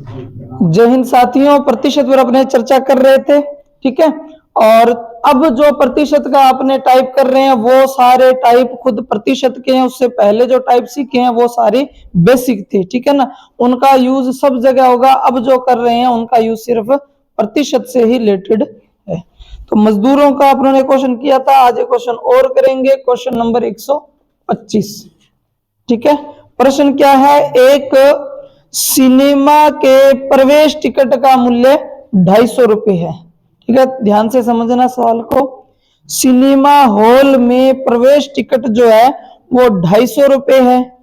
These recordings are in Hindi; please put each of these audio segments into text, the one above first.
जय हिंद साथियों, प्रतिशत पर अपने चर्चा कर रहे थे, ठीक है। और अब जो प्रतिशत का आपने टाइप कर रहे हैं वो सारे टाइप खुद प्रतिशत के हैं। उससे पहले जो टाइप सीखे हैं वो सारे बेसिक थे, ठीक है ना। उनका यूज सब जगह होगा। अब जो कर रहे हैं उनका यूज सिर्फ प्रतिशत से ही रिलेटेड है। तो मजदूरों का अपने क्वेश्चन किया था, आज एक क्वेश्चन और करेंगे, क्वेश्चन नंबर 125, ठीक है। प्रश्न क्या है, एक सिनेमा के प्रवेश टिकट का मूल्य 250 रुपये है, ठीक है। ध्यान से समझना सवाल को। सिनेमा हॉल में प्रवेश टिकट जो है वो 250 रुपये है।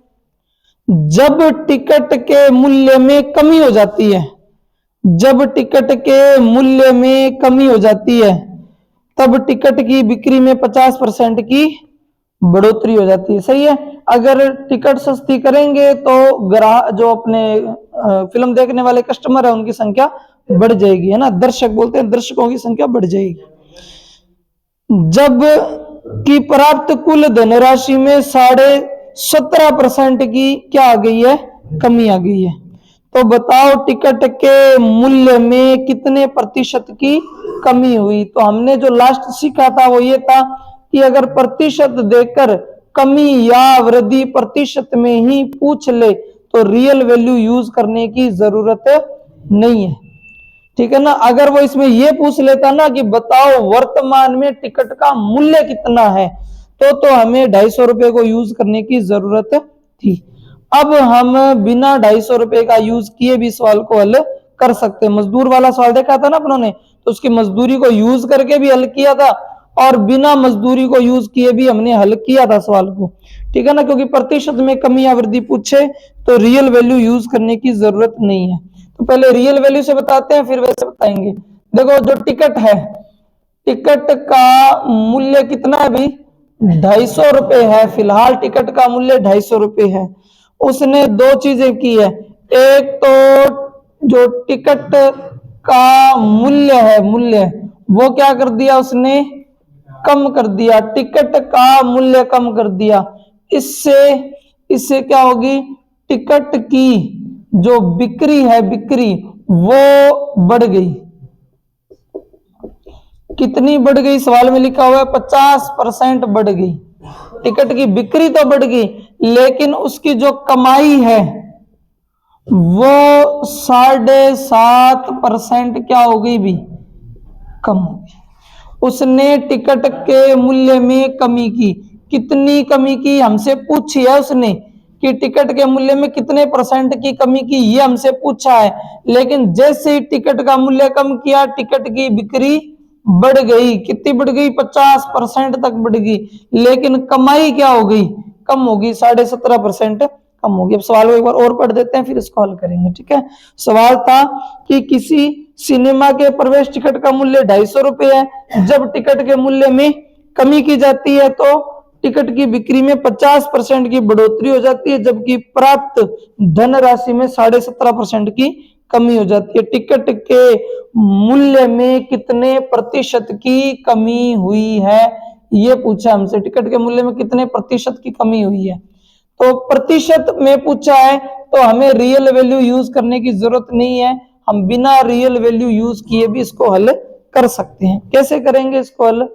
जब टिकट के मूल्य में कमी हो जाती है, जब टिकट के मूल्य में कमी हो जाती है तब टिकट की बिक्री में 50% की बढ़ोतरी हो जाती है, सही है। अगर टिकट सस्ती करेंगे तो ग्राहक जो अपने फिल्म देखने वाले कस्टमर है उनकी संख्या बढ़ जाएगी, है ना। दर्शक बोलते हैं, दर्शकों की संख्या बढ़ जाएगी। जब की प्राप्त कुल धनराशि में 17.5% की क्या आ गई है, कमी आ गई है। तो बताओ टिकट के मूल्य में कितने प्रतिशत की कमी हुई। तो हमने जो लास्ट सीखा था वो ये था कि अगर प्रतिशत देकर कमी या वृद्धि प्रतिशत में ही पूछ ले तो रियल वैल्यू यूज करने की जरूरत नहीं है, ठीक है ना। अगर वो इसमें ये पूछ लेता ना कि बताओ वर्तमान में टिकट का मूल्य कितना है, तो हमें 250 रुपये को यूज करने की जरूरत थी। अब हम बिना 250 रुपये का यूज किए भी सवाल को हल कर सकते हैं। मजदूर वाला सवाल देखा था ना अपनों ने, तो उसकी मजदूरी को यूज करके भी हल किया था और बिना मजदूरी को यूज किए भी हमने हल किया था सवाल को, ठीक है ना। क्योंकि प्रतिशत में कमी या वृद्धि पूछे तो रियल वैल्यू यूज करने की जरूरत नहीं है। तो पहले रियल वैल्यू से बताते हैं फिर वैसे बताएंगे। देखो जो टिकट है, टिकट का मूल्य कितना है भाई, 250 रुपये है। फिलहाल टिकट का मूल्य 250 रुपये है। उसने दो चीजें की है, एक तो जो टिकट का मूल्य है, मूल्य वो क्या कर दिया उसने, कम कर दिया। टिकट का मूल्य कम कर दिया। इससे क्या होगी, टिकट की जो बिक्री है, बिक्री वो बढ़ गई। कितनी बढ़ गई, सवाल में लिखा हुआ है 50% बढ़ गई। टिकट की बिक्री तो बढ़ गई लेकिन उसकी जो कमाई है वो 7.5% क्या हो गई भी, कम हो गई। उसने टिकट के मूल्य में कमी की। कितनी कमी की हमसे पूछी है उसने कि टिकट के मूल्य में कितने परसेंट की कमी की, ये हमसे पूछा है। लेकिन जैसे ही टिकट का मूल्य कम किया टिकट की बिक्री बढ़ गई। कितनी बढ़ गई, 50% तक बढ़ गई। लेकिन कमाई क्या हो गई, कम हो गई, 17.5% कम हो गई। अब सवाल को एक बार और पढ़ देते हैं फिर इसको हल करेंगे, ठीक है। सवाल था कि किसी सिनेमा के प्रवेश टिकट का मूल्य 250 रुपये है। जब टिकट के मूल्य में कमी की जाती है तो टिकट की बिक्री में 50% की बढ़ोतरी हो जाती है, जबकि प्राप्त धनराशि में 17.5% की कमी हो जाती है। टिकट के मूल्य में कितने प्रतिशत की कमी हुई है, ये पूछा हमसे। टिकट के मूल्य में कितने प्रतिशत की कमी हुई है, तो प्रतिशत में पूछा है तो हमें रियल वैल्यू यूज करने की जरूरत नहीं है। हम बिना रियल वैल्यू यूज किए भी इसको हल कर सकते हैं। कैसे करेंगे इसको हल,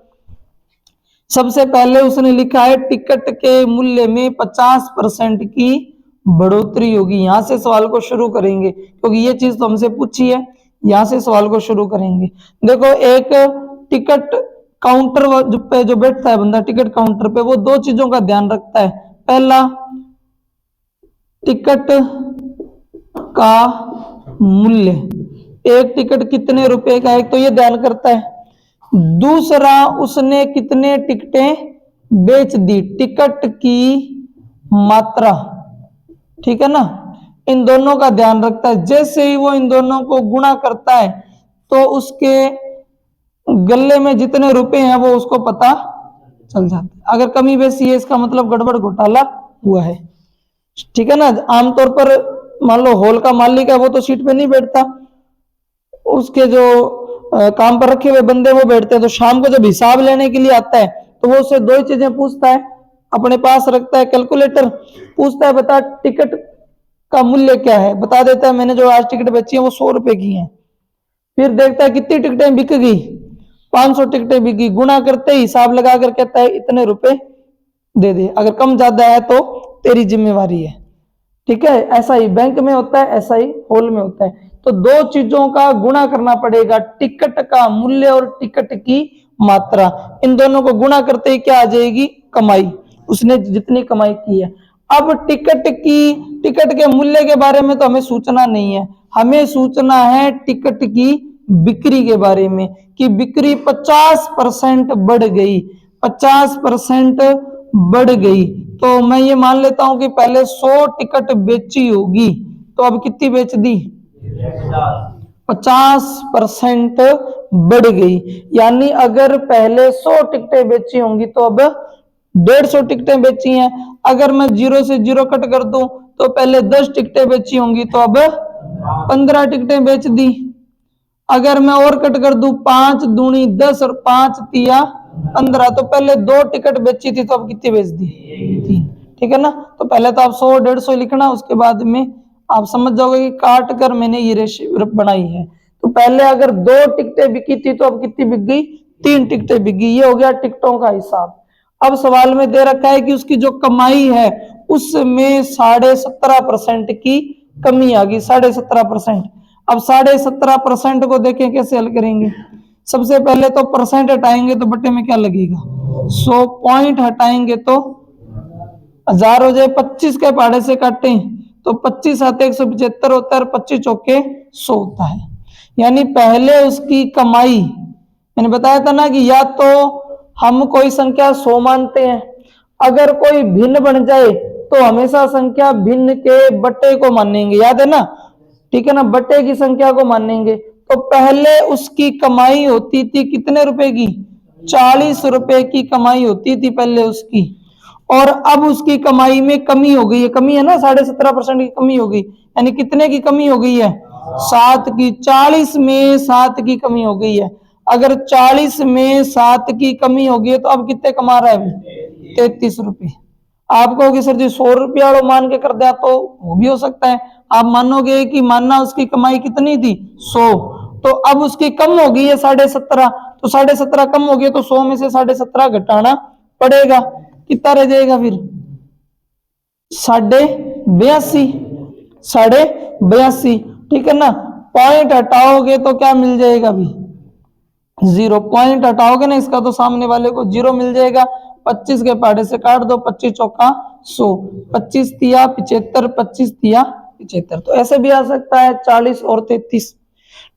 सबसे पहले उसने लिखा है टिकट के मूल्य में 50% की बढ़ोतरी होगी। यहां से सवाल को शुरू करेंगे क्योंकि ये चीज तो हमसे पूछी है। यहां से सवाल को शुरू करेंगे। देखो एक टिकट काउंटर पे जो बैठता है बंदा, टिकट काउंटर पे, वो दो चीजों का ध्यान रखता है। पहला, टिकट का मूल्य, एक टिकट कितने रुपए का है, तो ये ध्यान करता है। दूसरा, उसने कितने टिकटें बेच दी, टिकट की मात्रा, ठीक है ना। इन दोनों का ध्यान रखता है। जैसे ही वो इन दोनों को गुणा करता है तो उसके गले में जितने रुपए हैं वो उसको पता चल जाता है। अगर कमी बेसी है इसका मतलब गड़बड़ घोटाला हुआ है, ठीक है ना। आमतौर पर मान लो हॉल का मालिक है वो तो सीट पे नहीं बैठता, उसके जो काम पर रखे हुए बंदे वो बैठते हैं। तो शाम को जब हिसाब लेने के लिए आता है तो वो उससे दो ही चीजें पूछता है, अपने पास रखता है कैलकुलेटर, पूछता है बता टिकट का मूल्य क्या है, बता देता है मैंने जो आज टिकट बेची है वो 100 रुपए की है। फिर देखता है कितनी टिकटें बिक गई, 500 टिकटें बिकी, गुणा करते ही हिसाब लगा कर कहता है इतने रुपए दे दे, अगर कम ज्यादा है तो तेरी जिम्मेवारी है। ठीक है, ऐसा ही बैंक में होता है, ऐसा ही हॉल में होता है। तो दो चीजों का गुणा करना पड़ेगा, टिकट का मूल्य और टिकट की मात्रा, इन दोनों को गुणा करते ही क्या आ जाएगी, कमाई, उसने जितनी कमाई की है। अब टिकट के मूल्य के बारे में तो हमें सूचना नहीं है, हमें सूचना है टिकट की बिक्री के बारे में, कि बिक्री 50% बढ़ गई, 50% बढ़ गई। तो मैं ये मान लेता हूं कि पहले 100 टिकट बेची होगी, तो अब कितनी बेच दी, 50% बढ़ गई। यानी अगर पहले 100 टिकटें बेची होंगी तो अब 150 टिकटें बेची हैं। अगर मैं 0 से 0 कट कर दूं तो पहले 10 टिकटें बेची होंगी तो अब 15 टिकटें बेच दी। अगर मैं और कट कर दूं, 5 दूनी 10 और 5 तिया 15, तो पहले 2 टिकट बेची थी तो अब कितनी बेच दी, 3। ठीक है ना, तो पहले तो आप 100 150 लिखना, उसके बाद में आप समझ जाओगे कि काट कर मैंने ये रेशियो बनाई है। तो पहले अगर 2 टिकटें बिकी थी तो अब कितनी बिक गई, 3 टिकटें बिक गई। ये हो गया टिकटों का हिसाब। अब सवाल में दे रखा है कि उसकी जो कमाई है उसमें 17.5% की कमी आ गई, 17.5%। अब 17.5% को देखें कैसे हल करेंगे। सबसे पहले तो परसेंट हटाएंगे तो बटे में क्या लगेगा, 100, पॉइंट हटाएंगे तो 1000 हो जाए, 25 के पहाड़े से काटें तो 25 आते 175 होता है, 25 चौके 100 होता है। यानी पहले उसकी कमाई, मैंने बताया था ना कि या तो हम कोई संख्या 100 मानते हैं, अगर कोई भिन्न बन जाए तो हमेशा संख्या भिन्न के बट्टे को मानेंगे, याद है ना, ठीक है ना, बट्टे की संख्या को मानेंगे। तो पहले उसकी कमाई होती थी कितने रुपए की, 40 रुपए की कमाई होती थी पहले उसकी, और अब उसकी कमाई में कमी हो गई है, कमी है ना, 17.5% की कमी हो गई। यानी कितने की कमी हो गई है, 7 की। 40 में 7 की कमी हो गई है। अगर 40 में 7 की कमी हो गई है तो अब कितने कमा रहा है, 33 रुपए। आप कहोगे सर जी 100 रुपया वालों मान के कर दिया, तो वो भी हो सकता है। आप मानोगे कि मानना उसकी कमाई कितनी थी, 100, तो अब उसकी कम हो गई है 17.5, तो 17.5 कम हो गई तो 100 में से 17.5 घटाना पड़ेगा, कितना रह जाएगा फिर, 82.5, 82.5। ठीक है ना, पॉइंट हटाओगे तो क्या मिल जाएगा अभी, 0। पॉइंट हटाओगे ना इसका तो सामने वाले को 0 मिल जाएगा। 25 के पहाड़े से काट दो, 25 चौका 100, 25 तिया 75, 25 तिया 75। तो ऐसे भी आ सकता है 40 और 33।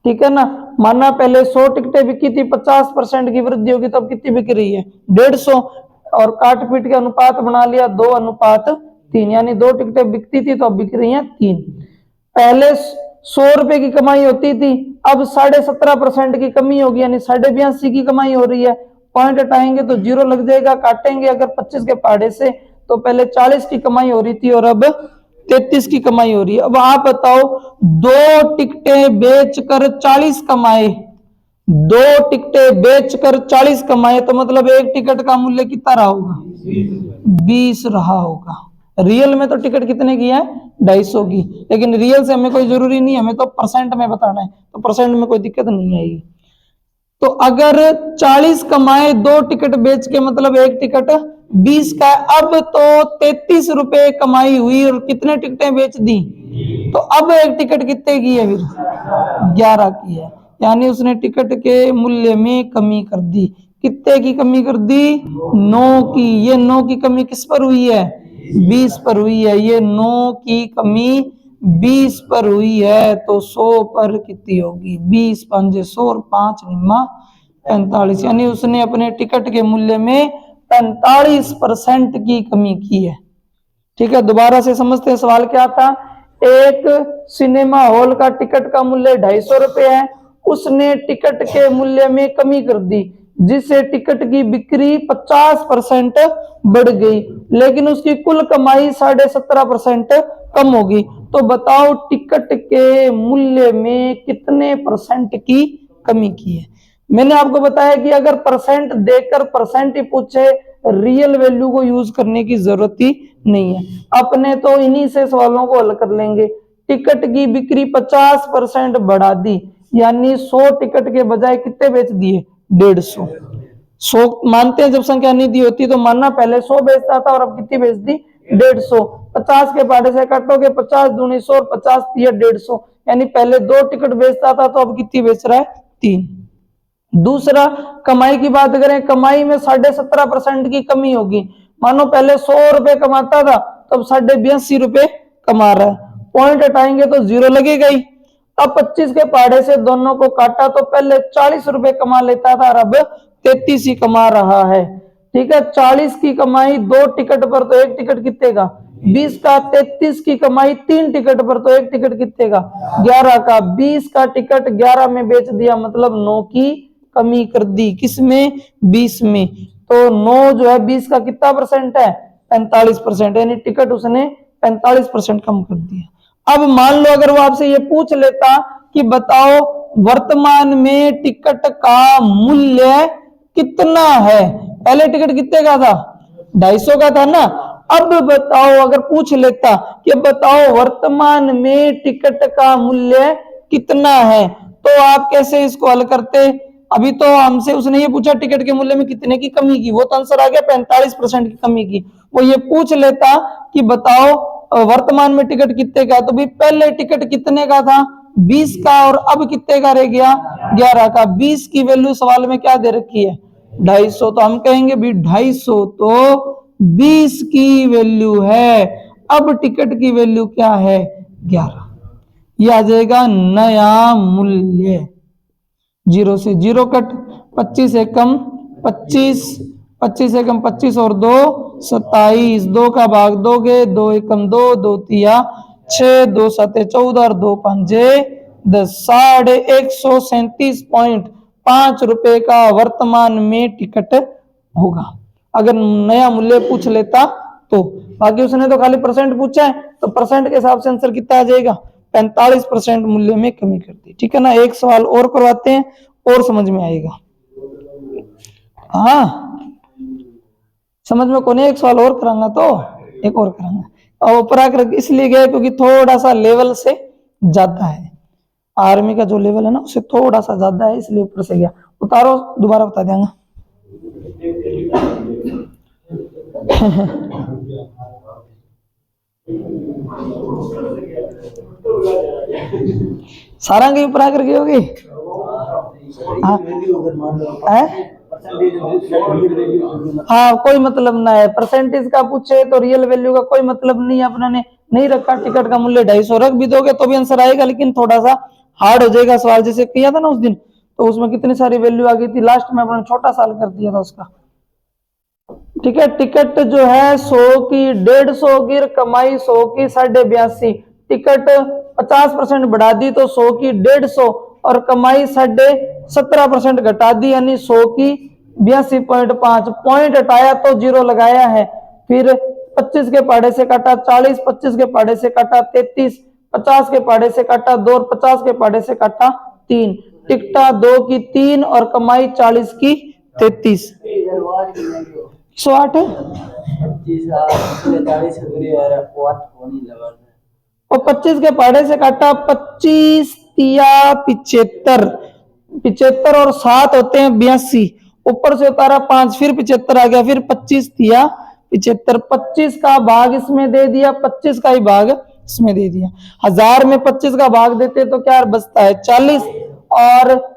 ठीक है ना, माना पहले 100 टिकटें बिकी थी, 50% की वृद्धि होगी तो अब कितनी बिक रही है, 150, और काट पीट के अनुपात बना लिया 2:3, यानी 2 टिकटें बिकती थी तो अब बिक रही हैं 3। पहले 100 रुपए की कमाई होती थी, अब 17.5% की कमी होगी, यानी 82.5 की कमाई हो रही है। पॉइंट हटाएंगे तो 0 लग जाएगा, काटेंगे अगर 25 के पहाड़े से तो पहले 40 की कमाई हो रही थी और अब 33 की कमाई हो रही है। अब आप बताओ, 2 टिकटें बेचकर 40 कमाए, 2 टिकटें बेचकर 40 कमाए, तो मतलब एक टिकट का मूल्य कितना रहा होगा, 20 रहा होगा। रियल में तो टिकट कितने की है, 250 की, लेकिन रियल से हमें कोई जरूरी नहीं, हमें तो परसेंट में बताना है, तो परसेंट में कोई दिक्कत नहीं आएगी। तो अगर 40 कमाए 2 टिकट बेच के, मतलब एक टिकट 20 का, अब तो 33 रुपए कमाई हुई और कितने टिकटें बेच दी, तो अब एक टिकट कितने की है, फिर 11 की है। यानी उसने टिकट के मूल्य में कमी कर दी। कितने की कमी कर दी, 9 की। ये 9 की कमी किस पर हुई है, 20 पर हुई है। ये 9 की कमी 20 पर हुई है, तो 100 पर कितनी होगी, 20 पंजे 100 और 5 निम्मा 45, यानी उसने अपने टिकट के मूल्य में 45% की कमी की है। ठीक है, दोबारा से समझते हैं सवाल क्या था। एक सिनेमा हॉल का टिकट का मूल्य 250 रुपए है, उसने टिकट के मूल्य में कमी कर दी, जिससे टिकट की बिक्री 50% बढ़ गई, लेकिन उसकी कुल कमाई 17.5% कम होगी। तो बताओ टिकट के मूल्य में कितने परसेंट की कमी की है। मैंने आपको बताया कि अगर परसेंट देकर परसेंट ही पूछे रियल वैल्यू को यूज करने की जरूरत ही नहीं है। अपने तो इन्हीं से सवालों को हल कर लेंगे। टिकट की बिक्री 50% बढ़ा दी, यानी 100 टिकट के बजाय कितने बेच दिए? 150। 100 मानते हैं, जब संख्या नहीं दी होती तो मानना पहले 100 बेचता था और अब कितनी बेच दी? 150। 50 के पहाड़े से काटोगे, 50 दूनी 100 और 50 दिया 150, यानी पहले 2 टिकट बेचता था तो अब कितनी बेच रहा है? 3। दूसरा, कमाई की बात करें, कमाई में 17.5% की कमी होगी। मानो पहले 100 रुपए कमाता था तो अब 82.5 रुपए कमा रहा है। पॉइंट हटाएंगे तो 0 लगेगा ही। अब 25 के पहाड़े से दोनों को काटा तो पहले 40 रुपए कमा लेता था और अब 33 ही कमा रहा है। ठीक है, 40 की कमाई 2 टिकट पर तो 1 टिकट कितने का? 20 का। 33 की कमाई 3 टिकट पर तो 1 टिकट कितने का? 11 का। 20 का टिकट 11 में बेच दिया, मतलब 9 की कमी कर दी। किसमें? 20 में। तो 9 जो है 20 का कितना परसेंट है? 45%, यानी टिकट उसने 45% कम कर दिया। अब मान लो अगर वो आपसे ये पूछ लेता कि बताओ वर्तमान में टिकट का मूल्य कितना है? पहले टिकट कितने का था? 250 का था ना। अब बताओ, अगर पूछ लेता कि बताओ वर्तमान में टिकट का मूल्य कितना है, तो आप कैसे इसको हल करते? अभी तो हमसे उसने ये पूछा टिकट के मूल्य में कितने की कमी की, वो तो आंसर आ गया 45% की कमी की। वो ये पूछ लेता कि बताओ वर्तमान में टिकट कितने का, तो भी पहले टिकट कितने का था? 20 का, और अब कितने का रह गया? 11 का। 20 की वैल्यू सवाल में क्या दे रखी है? 250। तो हम कहेंगे भी 250 तो 20 की वैल्यू है। अब टिकट की वैल्यू क्या है? 11। ये आ जाएगा नया मूल्य। 0 से 0 कट, 25 एकम 25, 25 एकम 25 और 2 27, 2 का भाग दोगे, 2 एकम 2, 2 तिया 6, 2 सते 14 और 2 पंजे 10, 137.5 रुपए का वर्तमान में टिकट होगा अगर नया मूल्य पूछ लेता तो। बाकी उसने तो खाली परसेंट पूछा है, तो परसेंट के हिसाब से आंसर कितना आ जाएगा? 45% मूल्य में कमी कर दी। ठीक है ना। एक सवाल और करवाते हैं और समझ में आएगा। हाँ, समझ में कौन है? एक सवाल और करांगा तो एक और करांगा। और पराक्रम इसलिए गया क्योंकि थोड़ा सा लेवल से ज्यादा है। आर्मी का जो लेवल है ना उससे थोड़ा सा ज्यादा है, इसलिए ऊपर से गया। उतारो, दोबारा बता देंगे। सारा के ऊपर आकर गए होगी। हाँ, कोई मतलब ना है। परसेंटेज का पूछे तो रियल वैल्यू का कोई मतलब नहीं है। अपना ने नहीं रखा टिकट का मूल्य 250, रख भी दोगे तो भी आंसर आएगा, लेकिन थोड़ा सा हार्ड हो जाएगा सवाल। जैसे किया था ना उस दिन, तो उसमें कितनी सारी वैल्यू आ गई थी, लास्ट में अपने छोटा साल कर दिया था उसका। ठीक है, टिकट जो है 100 की 150 की, कमाई 100 की 82.5। टिकट 50% बढ़ा दी तो 100 की 150 और कमाई 17.5% घटा दी, यानी 100 की 82.5। पॉइंट हटाया तो 0 लगाया है। फिर 25 के पहाड़े से काटा 40, 25 के पहाड़े से काटा 33, 50 के पहाड़े से काटा 2 और 50 के पहाड़े से काटा 3। टिकटा 2 की 3 और कमाई 40 की 33। 108 और 25 के पहाड़े से काटा 25 तिया 75, 75 और 7 होते हैं 82। ऊपर से उतारा 5, फिर 75 आ गया, फिर 25 तिया 75। 25 का भाग इसमें दे दिया, 25 का ही भाग इसमें दे दिया। 1000 में 25 का भाग देते तो क्या बचता है? 40। और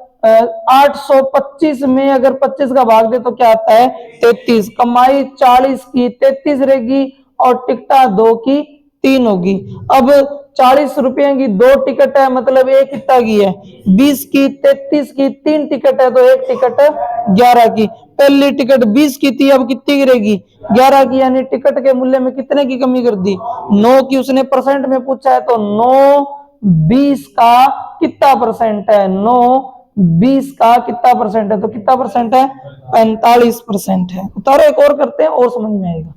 825 में अगर 25 का भाग दे तो क्या आता है? 33। कमाई 40 की 33 रहेगी और टिकटा 2 की 3 होगी। अब 40 रुपए की 2 टिकट है, मतलब एक कितना की है? 20 की, 33 की 3 टिकट है तो एक टिकट 11 की। पहली टिकट 20 की थी, अब कितनी गिरेगी? 11 की, यानी टिकट के मूल्य में कितने की कमी कर दी? 9 की। उसने परसेंट में पूछा है तो 9 20 का कितना परसेंट है? 9 20 का कितना परसेंट है? तो कितना परसेंट है? 45% है। उतारो, एक और करते हैं और समझ में आएगा।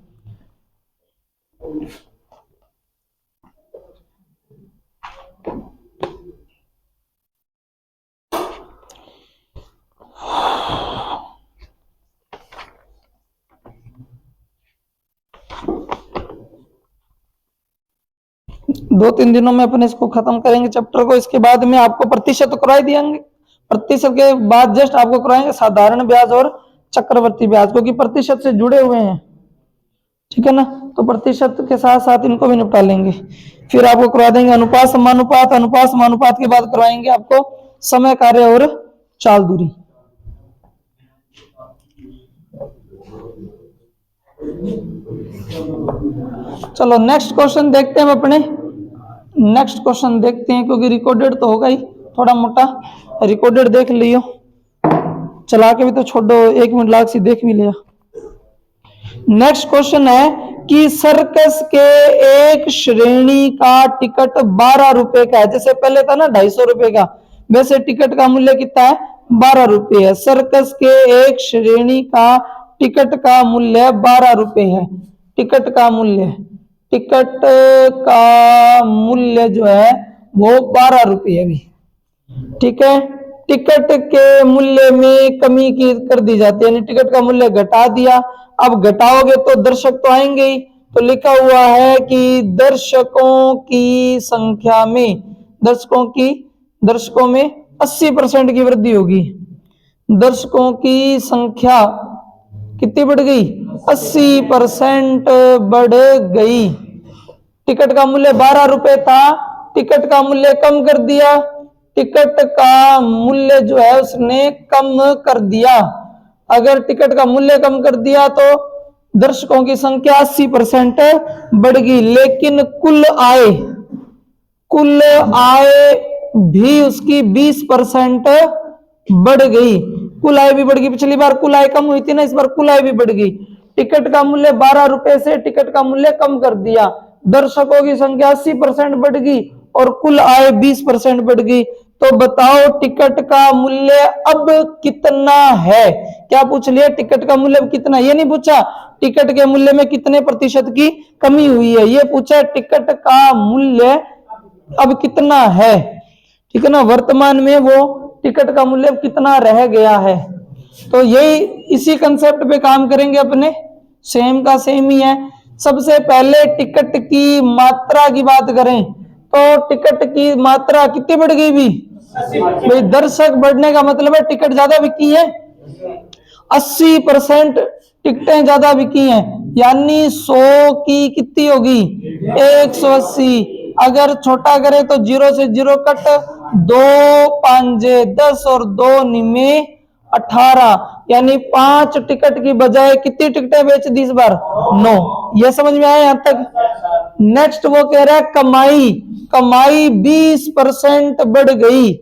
2-3 दिनों में अपन इसको खत्म करेंगे चैप्टर को। इसके बाद में आपको प्रतिशत तो करवा देंगे, प्रतिशत के बाद जस्ट आपको कराएंगे साधारण ब्याज और चक्रवर्ती ब्याज, क्योंकि प्रतिशत से जुड़े हुए हैं, ठीक है ना। तो प्रतिशत के साथ साथ इनको भी निपटा लेंगे। फिर आपको करवा देंगे अनुपात समानुपात, अनुपात समानुपात के बाद करवाएंगे आपको समय कार्य और चाल दूरी। चलो नेक्स्ट क्वेश्चन देखते हैं हम अपने। नेक्स्ट क्वेश्चन देखते हैं, क्योंकि रिकॉर्डेड तो होगा ही, थोड़ा मोटा रिकॉर्डेड देख लियो, चला के भी तो छोड़ो, 1 मिनट लाग सी देख भी लिया। नेक्स्ट क्वेश्चन है कि सर्कस के एक श्रेणी का टिकट 12 रुपए का है। जैसे पहले था ना 250 रुपए का, वैसे टिकट का मूल्य कितना है, 12 रुपए है। सर्कस के एक श्रेणी का टिकट का मूल्य 12 रुपए है। टिकट का मूल्य जो है वो 12 रुपए है अभी, ठीक है। टिकट के मूल्य में कमी की कर दी जाती है, यानी टिकट का मूल्य घटा दिया। अब घटाओगे तो दर्शक तो आएंगे ही, तो लिखा हुआ है कि दर्शकों की संख्या में, दर्शकों में 80% की वृद्धि होगी। दर्शकों की संख्या कितनी बढ़ गई, 80% बढ़ गई। टिकट का मूल्य 12 रुपए था, टिकट का मूल्य कम कर दिया, टिकट का मूल्य जो है उसने कम कर दिया। अगर टिकट का मूल्य कम कर दिया तो दर्शकों की संख्या 80% बढ़ गई, लेकिन कुल आय भी उसकी 20% बढ़ गई। कुल आय भी बढ़ गई, पिछली बार कुल आय कम हुई थी ना, इस बार कुल आय भी बढ़ गई। टिकट का मूल्य 12 रुपए से टिकट का मूल्य कम कर दिया, दर्शकों की संख्या 80% बढ़ गई और कुल आय 20% बढ़ गई। तो बताओ टिकट का मूल्य अब कितना है। क्या पूछ लिया, टिकट का मूल्य कितना, ये नहीं पूछा टिकट के मूल्य में कितने प्रतिशत की कमी हुई है, ये पूछा टिकट का मूल्य अब कितना है, ठीक है ना। वर्तमान में वो टिकट का मूल्य कितना रह गया है। तो यही इसी कंसेप्ट पे काम करेंगे अपने, सेम का सेम ही है। सबसे पहले टिकट की मात्रा की बात करें तो टिकट की मात्रा कितनी बढ़ गई भी भाई, दर्शक बढ़ने का मतलब है टिकट ज्यादा बिकी है, 80% टिकटें ज्यादा बिकी हैं, यानी 100 की कितनी होगी 180। अगर छोटा करें तो 0 से 0 कट, 2 5 10 और 2 निमे 18, यानी 5 टिकट की बजाय कितनी टिकटें बेच दी इस बार, 9। ये समझ में आया यहां तक। नेक्स्ट वो कह रहा है कमाई 20% बढ़ गई,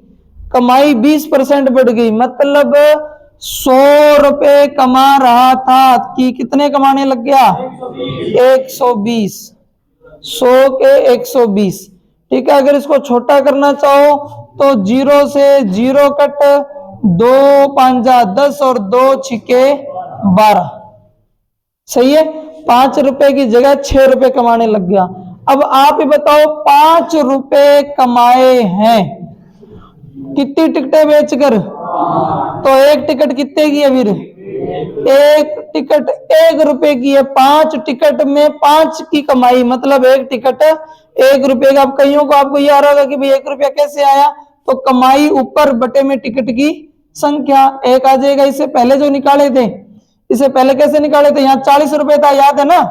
कमाई 20% बढ़ गई, मतलब 100 रुपए कमा रहा था कि कितने कमाने लग गया 120, 100 के 120, ठीक है। अगर इसको छोटा करना चाहो तो 0 से 0 कट, 2 5 10 और 2 6 12, सही है। 5 रुपए की जगह 6 रुपए कमाने लग गया। अब आप ही बताओ 5 रुपए कमाए हैं कितनी टिकटें बेचकर, तो एक टिकट कितने की है फिर, एक टिकट 1 रुपए की है। 5 टिकट में 5 की कमाई, मतलब एक टिकट 1 रुपए का। अब कईयों को आपको ये आ रहा होगा कि भाई 1 रुपया कैसे आया, तो कमाई ऊपर बटे में टिकट की संख्या 1 आ जाएगा। इससे पहले जो निकाले थे, इससे पहले कैसे निकाले थे, यहाँ 40 रुपए था, याद है ना,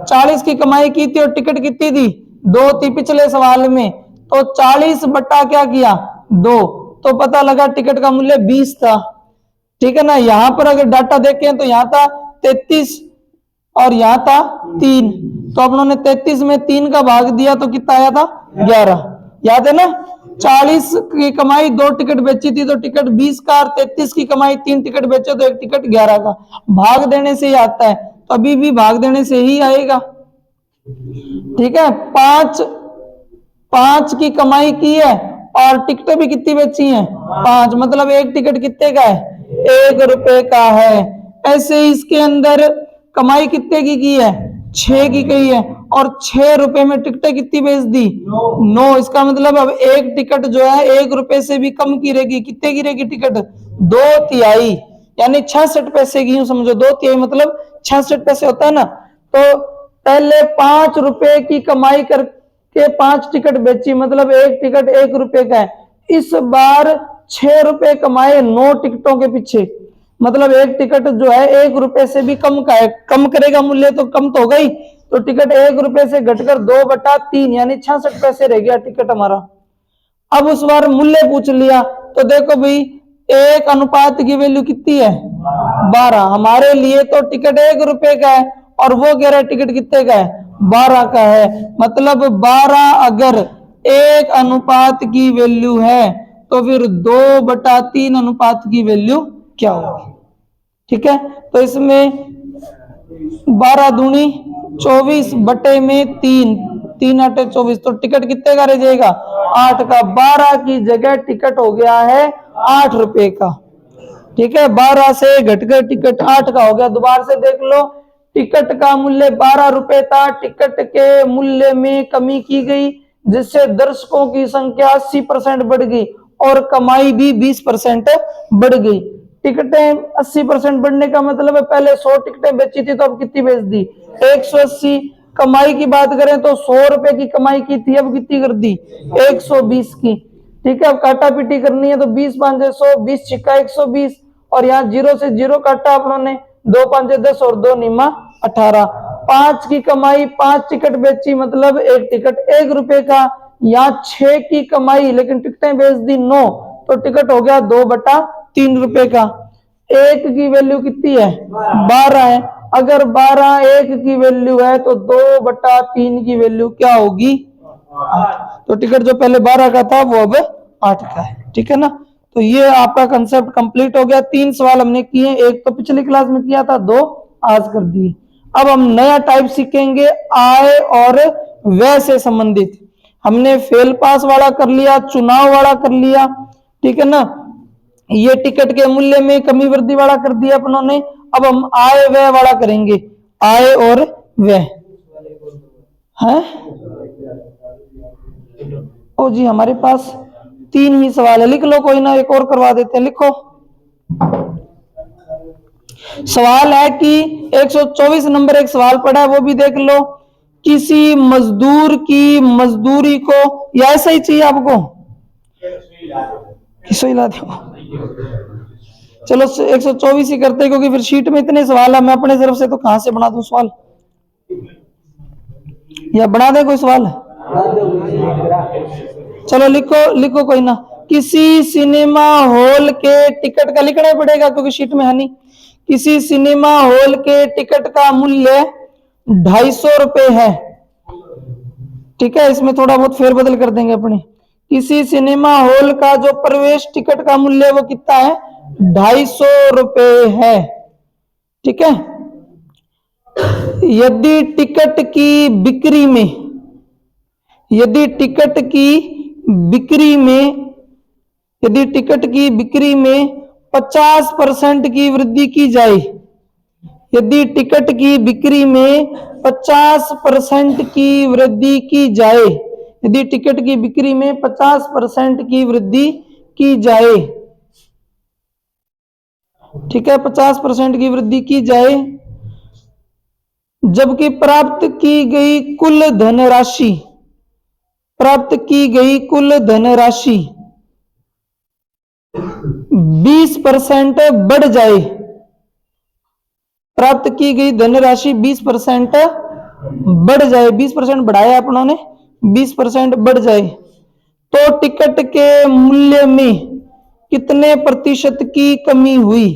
40 की कमाई की थी और टिकट कितनी थी 2 थी पिछले सवाल में, तो 40 बटा क्या किया 2, तो पता लगा टिकट का मूल्य 20 था, ठीक है ना। यहां पर अगर डाटा देखें तो यहाँ था 33 और यहाँ था 3, तो अब उन्होंने 33 में 3 का भाग दिया तो कितना आया था 11, याद है ना। 40 की कमाई 2 टिकट बेची थी तो टिकट 20 का, और 33 की कमाई 3 टिकट बेचे तो 1 टिकट 11 का। भाग देने से ही आता है, तो अभी भी भाग देने से ही आएगा, ठीक है। 5 की कमाई की है और टिकटें भी कितनी बेची हैं 5, मतलब एक टिकट कितने का है 1 रुपए का है। ऐसे ही इसके अंदर कमाई कितने की है 6 की है, और 6 रुपए में टिकटें कितनी बेच दी 9। इसका मतलब अब एक टिकट जो है 1 रुपए से भी कम की रहेगी, कितने की रहेगी टिकट 2/3, यानी 66 पैसे की, यूं समझो 2/3 मतलब 66 पैसे होता है ना। तो पहले 5 रुपए की कमाई कर के 5 टिकट बेची, मतलब एक टिकट 1 रुपए का है। इस बार 6 रुपए कमाए 9 टिकटों के पीछे, मतलब एक टिकट जो है 1 रुपए से भी कम का है। कम करेगा मूल्य तो कम तो होगा ही, तो टिकट 1 रुपए से घटकर 2/3 यानी 66 पैसे रह गया टिकट हमारा। अब उस बार मूल्य पूछ लिया, तो देखो भाई एक अनुपात की वैल्यू कितनी है 12। हमारे लिए तो टिकट 1 रुपए का है और वो कह रहा है टिकट कितने का है 12 का है, मतलब 12 अगर 1 अनुपात की वैल्यू है तो फिर 2/3 अनुपात की वैल्यू क्या होगी। ठीक है, तो इसमें 12 दूनी 24 बटे में 3, 3 8 24, तो टिकट कितने का रह जाएगा 8 का। 12 की जगह टिकट हो गया है 8 रुपए का। ठीक है, 12 से घटकर टिकट 8 का हो गया। दोबारा से देख लो, टिकट का मूल्य 12 रुपए था, टिकट के मूल्य में कमी की गई जिससे दर्शकों की संख्या 80% बढ़ गई और कमाई भी 20% बढ़ गई। टिकटें 80% बढ़ने का मतलब है पहले 100 टिकटें बेची थी तो अब कितनी बेच दी 180। कमाई की बात करें तो 100 रुपए की कमाई की थी, अब कितनी कर दी 120 की। ठीक है, अब काटा पीटी करनी है तो 20 5 100, 20 छिक्का 120 और यहाँ 0 से 0 काटा अपनों ने, 2 5 10 और 2 निमा 18। 5 की कमाई 5 टिकट बेची मतलब एक टिकट 1 रुपए का। यहाँ 6 की कमाई लेकिन टिकटें बेच दी 9, तो टिकट हो गया 2/3 रुपए का। 1 की वैल्यू कितनी है 12 है, अगर 12 1 की वैल्यू है तो 2/3 की वैल्यू क्या होगी 8। तो टिकट जो पहले 12 का था वो अब 8 का है। ठीक है ना, तो ये आपका कंसेप्ट कंप्लीट हो गया। 3 सवाल हमने किए, एक तो पिछली क्लास में किया था, 2 आज कर दिए। अब हम नया टाइप सीखेंगे आय और व्यय से संबंधित। हमने फेल पास वाला कर लिया, चुनाव वाला कर लिया, ठीक है ना, ये टिकट के मूल्य में कमी वृद्धि वाला कर दिया अपनों ने। अब हम आय व्यय वाला करेंगे, आय और व्यय है। ओ जी हमारे पास 3 ही सवाल है, लिख लो, कोई ना एक और करवा देते हैं, लिखो। सवाल है कि 124 नंबर एक सवाल पड़ा है, वो भी देख लो। किसी मजदूर की मजदूरी को, या ऐसा ही चाहिए आपको, किसो हिला दो। चलो 124 ही करते हैं क्योंकि फिर शीट में इतने सवाल है, मैं अपने तरफ से तो कहां से बना दूं सवाल, या बना दे कोई सवाल। चलो लिखो लिखो, कोई ना। किसी सिनेमा हॉल के टिकट का लिखना पड़ेगा क्योंकि शीट में है नहीं। किसी सिनेमा हॉल के टिकट का मूल्य 250 रुपए है। ठीक है, इसमें थोड़ा बहुत फेरबदल कर देंगे अपने। किसी सिनेमा हॉल का जो प्रवेश टिकट का मूल्य वो कितना है 250 रुपए है। ठीक है, यदि टिकट की बिक्री में, यदि टिकट की बिक्री में, यदि टिकट की बिक्री में 50% की वृद्धि की जाए, यदि टिकट की बिक्री में 50% की वृद्धि की जाए, यदि टिकट की बिक्री में 50% की वृद्धि की जाए, ठीक है, 50% की वृद्धि की जाए, जबकि प्राप्त की गई कुल धनराशि, प्राप्त की गई कुल धनराशि 20% बढ़ जाए, प्राप्त की गई धनराशि 20% बढ़ जाए, 20% बढ़ाया अपनों ने, 20% बढ़ जाए, तो टिकट के मूल्य में कितने प्रतिशत की कमी हुई।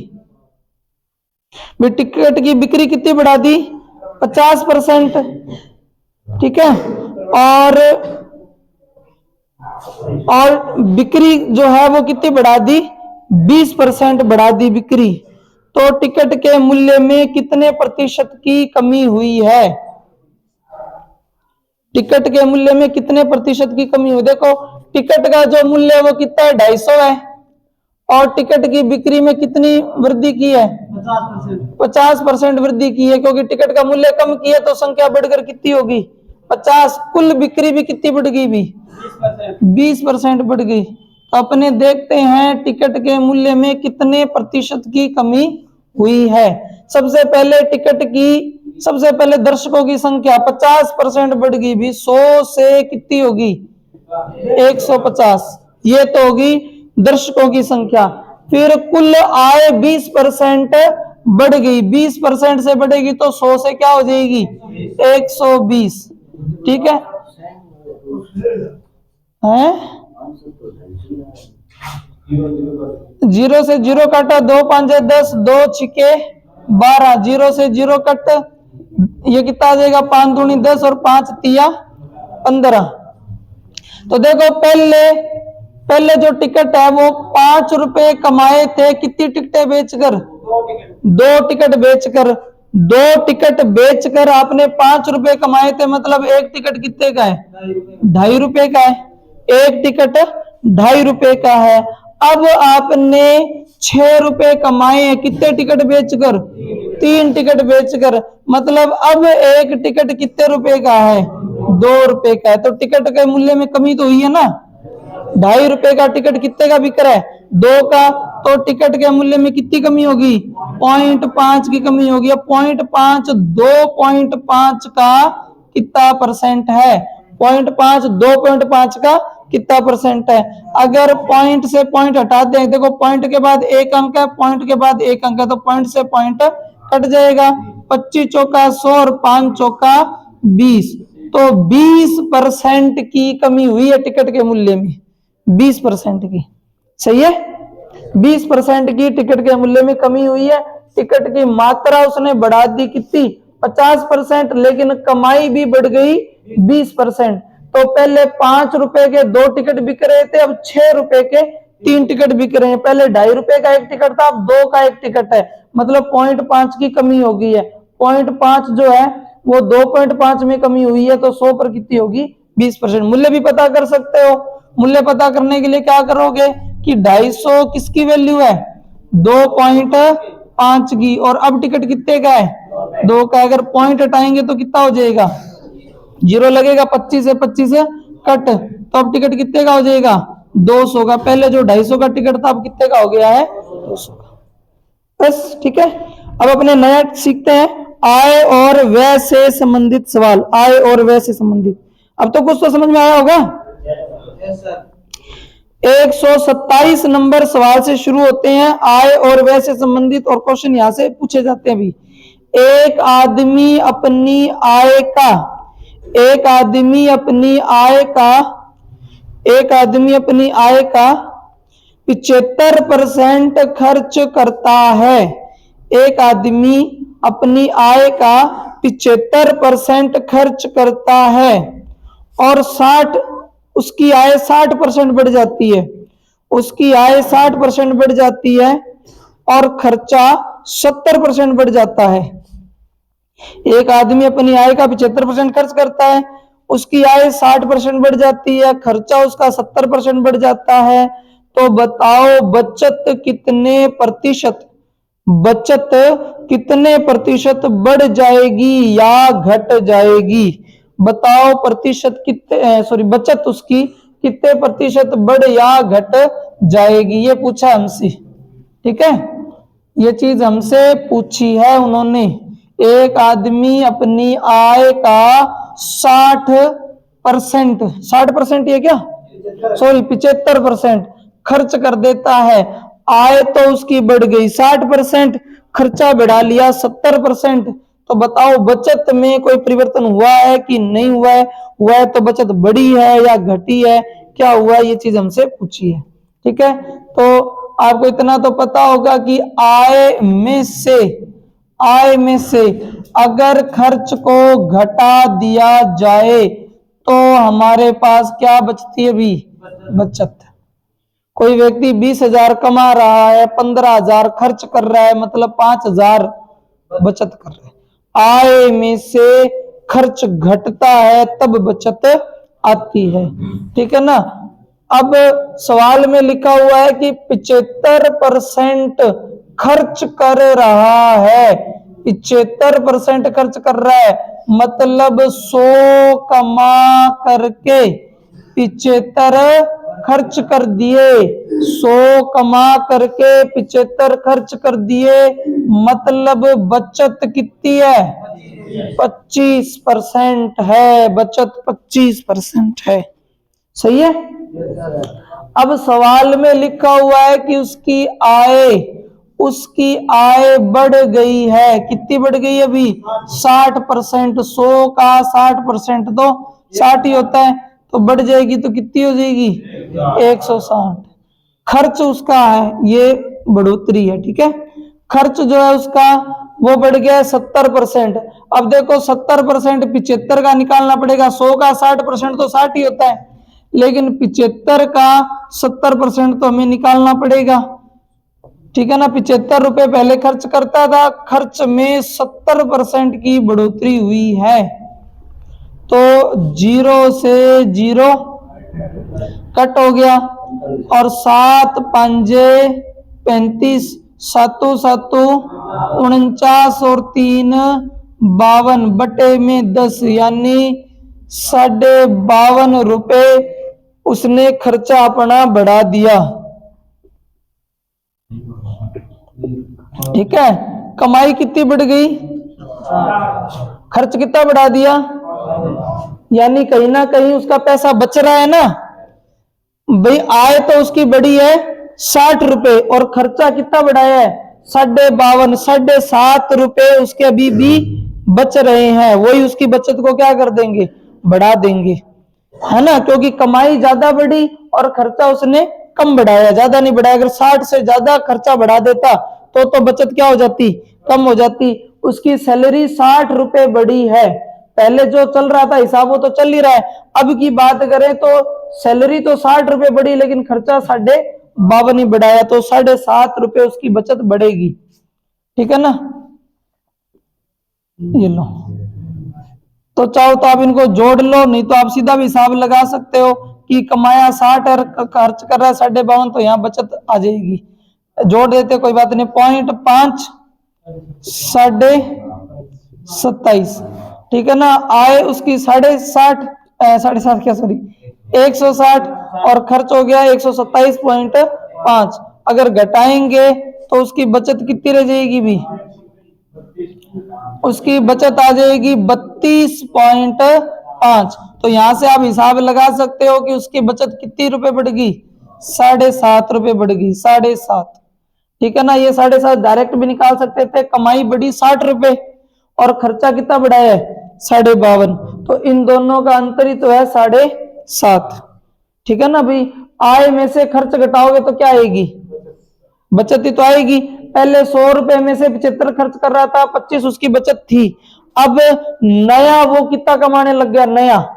टिकट की बिक्री कितनी बढ़ा दी 50%, ठीक है, और बिक्री जो है वो कितनी बढ़ा दी 20% बढ़ा दी बिक्री, तो टिकट के मूल्य में कितने प्रतिशत की कमी हुई है। टिकट के मूल्य में कितने प्रतिशत की कमी हुई। देखो टिकट का जो मूल्य है वो कितना है 250 है और टिकट की बिक्री में कितनी वृद्धि की है 50% वृद्धि की है, क्योंकि टिकट का मूल्य कम किया तो संख्या बढ़कर कितनी होगी 50, कुल बिक्री भी कितनी बढ़ गई भी 20% बढ़ गई। तो अपने देखते हैं टिकट के मूल्य में कितने प्रतिशत की कमी हुई है। सबसे पहले टिकट की सबसे पहले दर्शकों की संख्या 50% बढ़ गई भी, 100 से कितनी होगी 150, ये तो होगी दर्शकों की संख्या। फिर कुल आय 20% बढ़ गई, 20% से बढ़ेगी तो 100 से क्या हो जाएगी 120, ठीक है। जीरो से जीरो काटा, 2 5 10, 2 6 12, जीरो से जीरो कट, ये कितना आ जाएगा 5 दूनी 10 और 5 तिया 15। तो देखो पहले जो टिकट है वो 5 रुपए कमाए थे, कितनी टिकटें बेचकर 2 टिकट बेचकर, 2 टिकट बेचकर आपने 5 रुपए कमाए थे, मतलब एक टिकट कितने का है 2.5 रुपए का है, एक टिकट 2.5 रुपए का है। अब आपने 6 रुपए कमाए हैं कितने टिकट बेचकर 3 टिकट बेचकर, मतलब अब एक टिकट कितने रुपए का है 2 रुपए का है। तो टिकट के मूल्य में कमी तो हुई है ना, 2.5 रुपए का टिकट कितने का बिक रहा है 2 का, तो टिकट के मूल्य में कितनी कमी होगी 0.5 की कमी होगी। अब 0.5 2.5 का कितना परसेंट है 0.5 2.5 का कितना परसेंट है। अगर पॉइंट से पॉइंट हटा दें, देखो पॉइंट के बाद एक अंक है, पॉइंट के बाद एक अंक है, तो पॉइंट से पॉइंट कट जाएगा, 25 चौका 100 और 5 चौका 20, तो 20% की कमी हुई है टिकट के मूल्य में, 20% की, सही है 20% की टिकट के मूल्य में कमी हुई है। टिकट की मात्रा उसने बढ़ा दी कितनी 50%, लेकिन कमाई भी बढ़ गई 20%। तो पहले 5 रुपए के 2 टिकट बिक रहे थे, अब 6 रुपए के 3 टिकट बिक रहे हैं। पहले 2.5 रुपए का एक टिकट था, अब 2 का एक टिकट है, मतलब 0.5 की कमी हो गई है। 0.5 जो है वो 2.5 में कमी हुई है, तो 100 पर कितनी होगी 20%। मूल्य भी पता कर सकते हो, मूल्य पता करने के लिए क्या करोगे कि 250 किसकी वैल्यू है 2.5 की, और अब टिकट कितने का है 2 का, अगर पॉइंट हटाएंगे तो कितना हो जाएगा 0 लगेगा, 25 से 25 कट, तो अब टिकट कितने का हो जाएगा 200 का। पहले जो 250 का टिकट था अब कितने का हो गया है 200 का, बस ठीक है। अब अपने नया सीखते हैं आय और व्यय से संबंधित सवाल, आय और व्यय से संबंधित। अब तो कुछ तो समझ में आया होगा। 127 नंबर सवाल से शुरू होते हैं, आय और व्यय से संबंधित, और क्वेश्चन यहां से पूछे जाते हैं। भी एक आदमी अपनी आय का 75% खर्च करता है। एक आदमी अपनी आय का 75% खर्च करता है और उसकी आय 60% बढ़ जाती है, उसकी आय 60% बढ़ जाती है और खर्चा 70% बढ़ जाता है। एक आदमी अपनी आय का 75% खर्च करता है, उसकी आय 60% बढ़ जाती है, खर्चा उसका 70% बढ़ जाता है। तो बताओ बचत कितने प्रतिशत बढ़ जाएगी या घट जाएगी। बताओ बचत उसकी कितने प्रतिशत बढ़ या घट जाएगी, ये पूछा हमसे, ठीक है, ये चीज हमसे पूछी है उन्होंने। एक आदमी अपनी आय का 60% ये क्या 75% खर्च कर देता है। आय तो उसकी बढ़ गई 60%, खर्चा बढ़ा लिया 70%। तो बताओ बचत में कोई परिवर्तन हुआ है कि नहीं हुआ है, हुआ है तो बचत बढ़ी है या घटी है, क्या हुआ है, ये चीज हमसे पूछी है, ठीक है। तो आपको इतना तो पता होगा कि आय में से अगर खर्च को घटा दिया जाए तो हमारे पास क्या बचती है भी बचत। कोई व्यक्ति 20,000 कमा रहा है, 15,000 खर्च कर रहा है, मतलब 5,000 बचत कर रहा है। आय में से खर्च घटता है तब बचत आती है, ठीक है ना। अब सवाल में लिखा हुआ है कि 75% खर्च कर रहा है, 75% खर्च कर रहा है, मतलब 100 कमा करके 75 खर्च कर दिए, 100 कमा करके 75 खर्च कर दिए, मतलब बचत कितनी है 25% है, बचत 25% है। सही है। अब सवाल में लिखा हुआ है कि उसकी आय बढ़ गई है। कितनी बढ़ गई अभी? 60%। 100 का 60% तो 60 ही होता है, तो बढ़ जाएगी तो कितनी हो जाएगी? 160। खर्च उसका है, ये बढ़ोतरी है, ठीक है। खर्च जो है उसका वो बढ़ गया 70%। अब देखो 70% 75 का निकालना पड़ेगा। 100 का 60% तो 60 ही होता है, लेकिन 75 का 70% तो हमें निकालना पड़ेगा, ठीक है ना। 75 रुपए पहले खर्च करता था, खर्च में 70% की बढ़ोतरी हुई है, तो 0 से 0 कट हो गया, और 7 पंजे 35, 7 7 49 और 3 52 बटे में 10, यानी 52.5 रुपए उसने खर्चा अपना बढ़ा दिया, ठीक है। कमाई कितनी बढ़ गई? खर्च कितना बढ़ा दिया? यानी कहीं ना कहीं उसका पैसा बच रहा है ना भाई। आय तो उसकी बढ़ी है 60 रुपए, और खर्चा कितना बढ़ाया है? 52.5, 7.5 रुपए उसके अभी भी बच रहे हैं। वही उसकी बचत को क्या कर देंगे? बढ़ा देंगे, है ना, क्योंकि कमाई ज्यादा बढ़ी और खर्चा उसने कम बढ़ाया, ज्यादा नहीं बढ़ाया। अगर 60 से ज्यादा खर्चा बढ़ा देता तो बचत क्या हो जाती? कम हो जाती। उसकी सैलरी 60 रुपए बढ़ी है, पहले जो चल रहा था हिसाब वो तो चल ही रहा है। अब की बात करें तो सैलरी तो 60 रुपए बढ़ी, लेकिन खर्चा 52.5 ही बढ़ाया, तो 7.5 रुपए उसकी बचत बढ़ेगी, ठीक है ना। ये लो, तो चाहो तो आप इनको जोड़ लो, नहीं तो आप सीधा भी हिसाब लगा सकते हो कि कमाया 60 और खर्च कर रहा है 52.5, तो यहाँ बचत आ जाएगी। जोड़ देते कोई बात नहीं। 0.5 27.5, ठीक है ना। आय उसकी 60 क्या, सॉरी 160, और खर्च हो गया 127.5। अगर घटाएंगे तो उसकी बचत कितनी रह जाएगी भी? उसकी बचत आ जाएगी 32.5। तो यहां से आप हिसाब लगा सकते हो कि उसकी बचत कितनी रुपए बढ़ गई? 7.5 रुपए बढ़ गई, 7.5, ठीक है ना। ये 7.5 डायरेक्ट भी निकाल सकते थे। कमाई बढ़ी 60 रुपए और खर्चा कितना बढ़ाया है? 52.5, तो इन दोनों का अंतर ही तो है 7.5, ठीक है ना भाई। आय में से खर्च घटाओगे तो क्या आएगी? बचत ही तो आएगी। पहले 100 रुपए में से 75 खर्च कर रहा था, 25 उसकी बचत थी। अब नया वो कितना कमाने लग गया? नया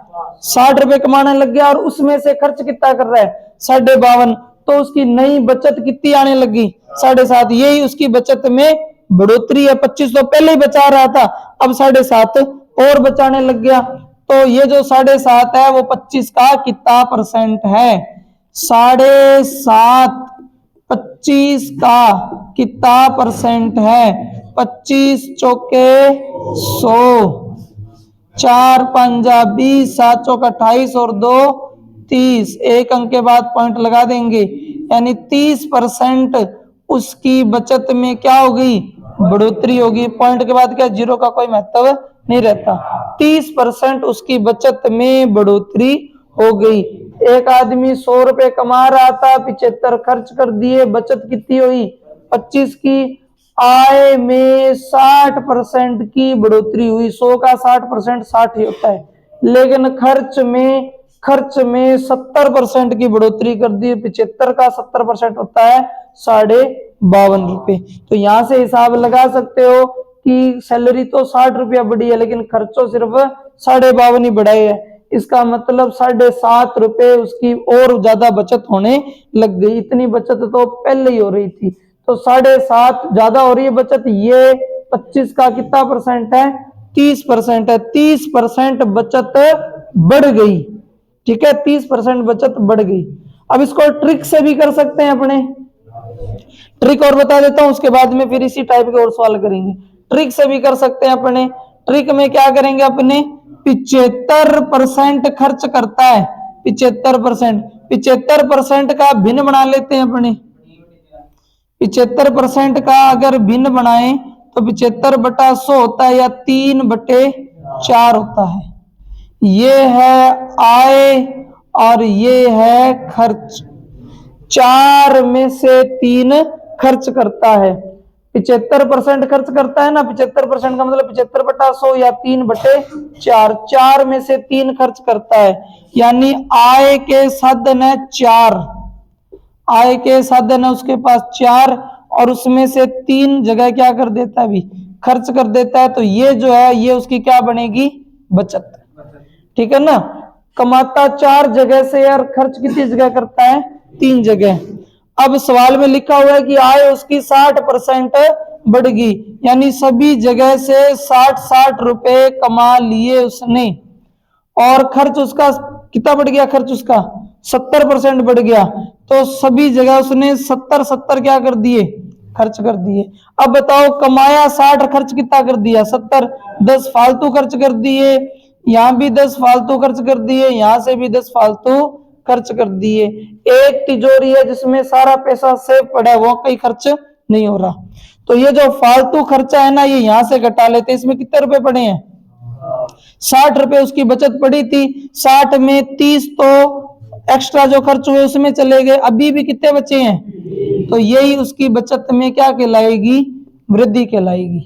60 रुपए कमाने लग गया, और उसमें से खर्च कितना कर रहा है? 52.5, तो उसकी नई बचत कितनी आने लगी? 7.5। यही उसकी बचत में बढ़ोतरी है। 25 तो पहले ही बचा रहा था, अब 7.5 और बचाने लग गया। तो ये जो 7.5 है वो 25 का कितना परसेंट है? 7.5 25 का कितना परसेंट है? 25 चौके 100, 4 पंजा 20, 7 चौका 28 और 2 30। एक अंक के बाद पॉइंट लगा देंगे, यानी 30% उसकी बचत में क्या हो गई? बढ़ोतरी होगी। पॉइंट के बाद क्या? जीरो का कोई महत्व नहीं रहता। 30% उसकी बचत में बढ़ोतरी हो गई। एक आदमी 100 रुपए कमा रहा था, 75 खर्च कर दिए, बचत कितनी हुई? 25 की। आय में 60% की बढ़ोतरी हुई। 100 का 60% 60 ही होता है, लेकिन खर्च में 70% की बढ़ोतरी कर दी। 75 का 70% होता है 52.5 रुपए। तो यहां से हिसाब लगा सकते हो कि सैलरी तो 60 रुपया बढ़ी है, लेकिन खर्चों सिर्फ 52.5 ही बढ़ाए है। इसका मतलब 7.5 रुपए उसकी और ज्यादा बचत होने लग गई। इतनी बचत तो पहले ही हो रही थी, तो 7.5 ज्यादा हो रही है बचत। ये 25 का कितना परसेंट है? 30% है। 30% बचत बढ़ गई, ठीक है। 30% बचत बढ़ गई। अब इसको ट्रिक से भी कर सकते हैं अपने। ट्रिक और बता देता हूं, उसके बाद में फिर इसी टाइप के और सवाल करेंगे। ट्रिक से भी कर सकते हैं अपने। ट्रिक में क्या करेंगे अपने? 75% खर्च करता है, 75%। 75% का भिन्न बना लेते हैं अपने। 75% का अगर भिन्न बनाएं तो 75/100 होता है या 3/4 होता है। ये है आय और ये है खर्च। 4 में से 3 खर्च करता है। 75% खर्च करता है ना, 75% का मतलब 75/100 या 3/4। 4 में से 3 खर्च करता है, यानी आय के साधन है 4। आय के साधन है उसके पास 4 और उसमें से 3 जगह क्या कर देता है, अभी खर्च कर देता है। तो ये जो है ये उसकी क्या बनेगी, बचत। ठीक है ना। कमाता 4 जगह से और खर्च कितनी जगह करता है, 3 जगह। अब सवाल में लिखा हुआ है कि आय उसकी 60% बढ़ गई, यानी सभी जगह से 60 रुपए कमा लिए उसने, और खर्च उसका कितना बढ़ गया, खर्च उसका 70% बढ़ गया। तो सभी जगह उसने 70 क्या कर दिए, खर्च कर दिए। अब बताओ कमाया 60, खर्च कितना कर दिया 70, 10 फालतू खर्च कर दिए, यहां भी 10 फालतू खर्च कर दिए, यहां से भी 10 फालतू खर्च कर दिए। एक तिजोरी है जिसमें सारा पैसा सेव पड़ा है, वो कहीं खर्च नहीं हो रहा। तो ये जो फालतू खर्चा है ना, ये यहां से घटा लेते। इसमें कितने रुपए पड़े हैं, 60 रुपए उसकी बचत पड़ी थी। 60 में 30 तो एक्स्ट्रा जो खर्च हुए उसमें चले गए, अभी भी कितने बचे हैं, तो यही उसकी बचत में क्या कहलाएगी, वृद्धि कहलाएगी।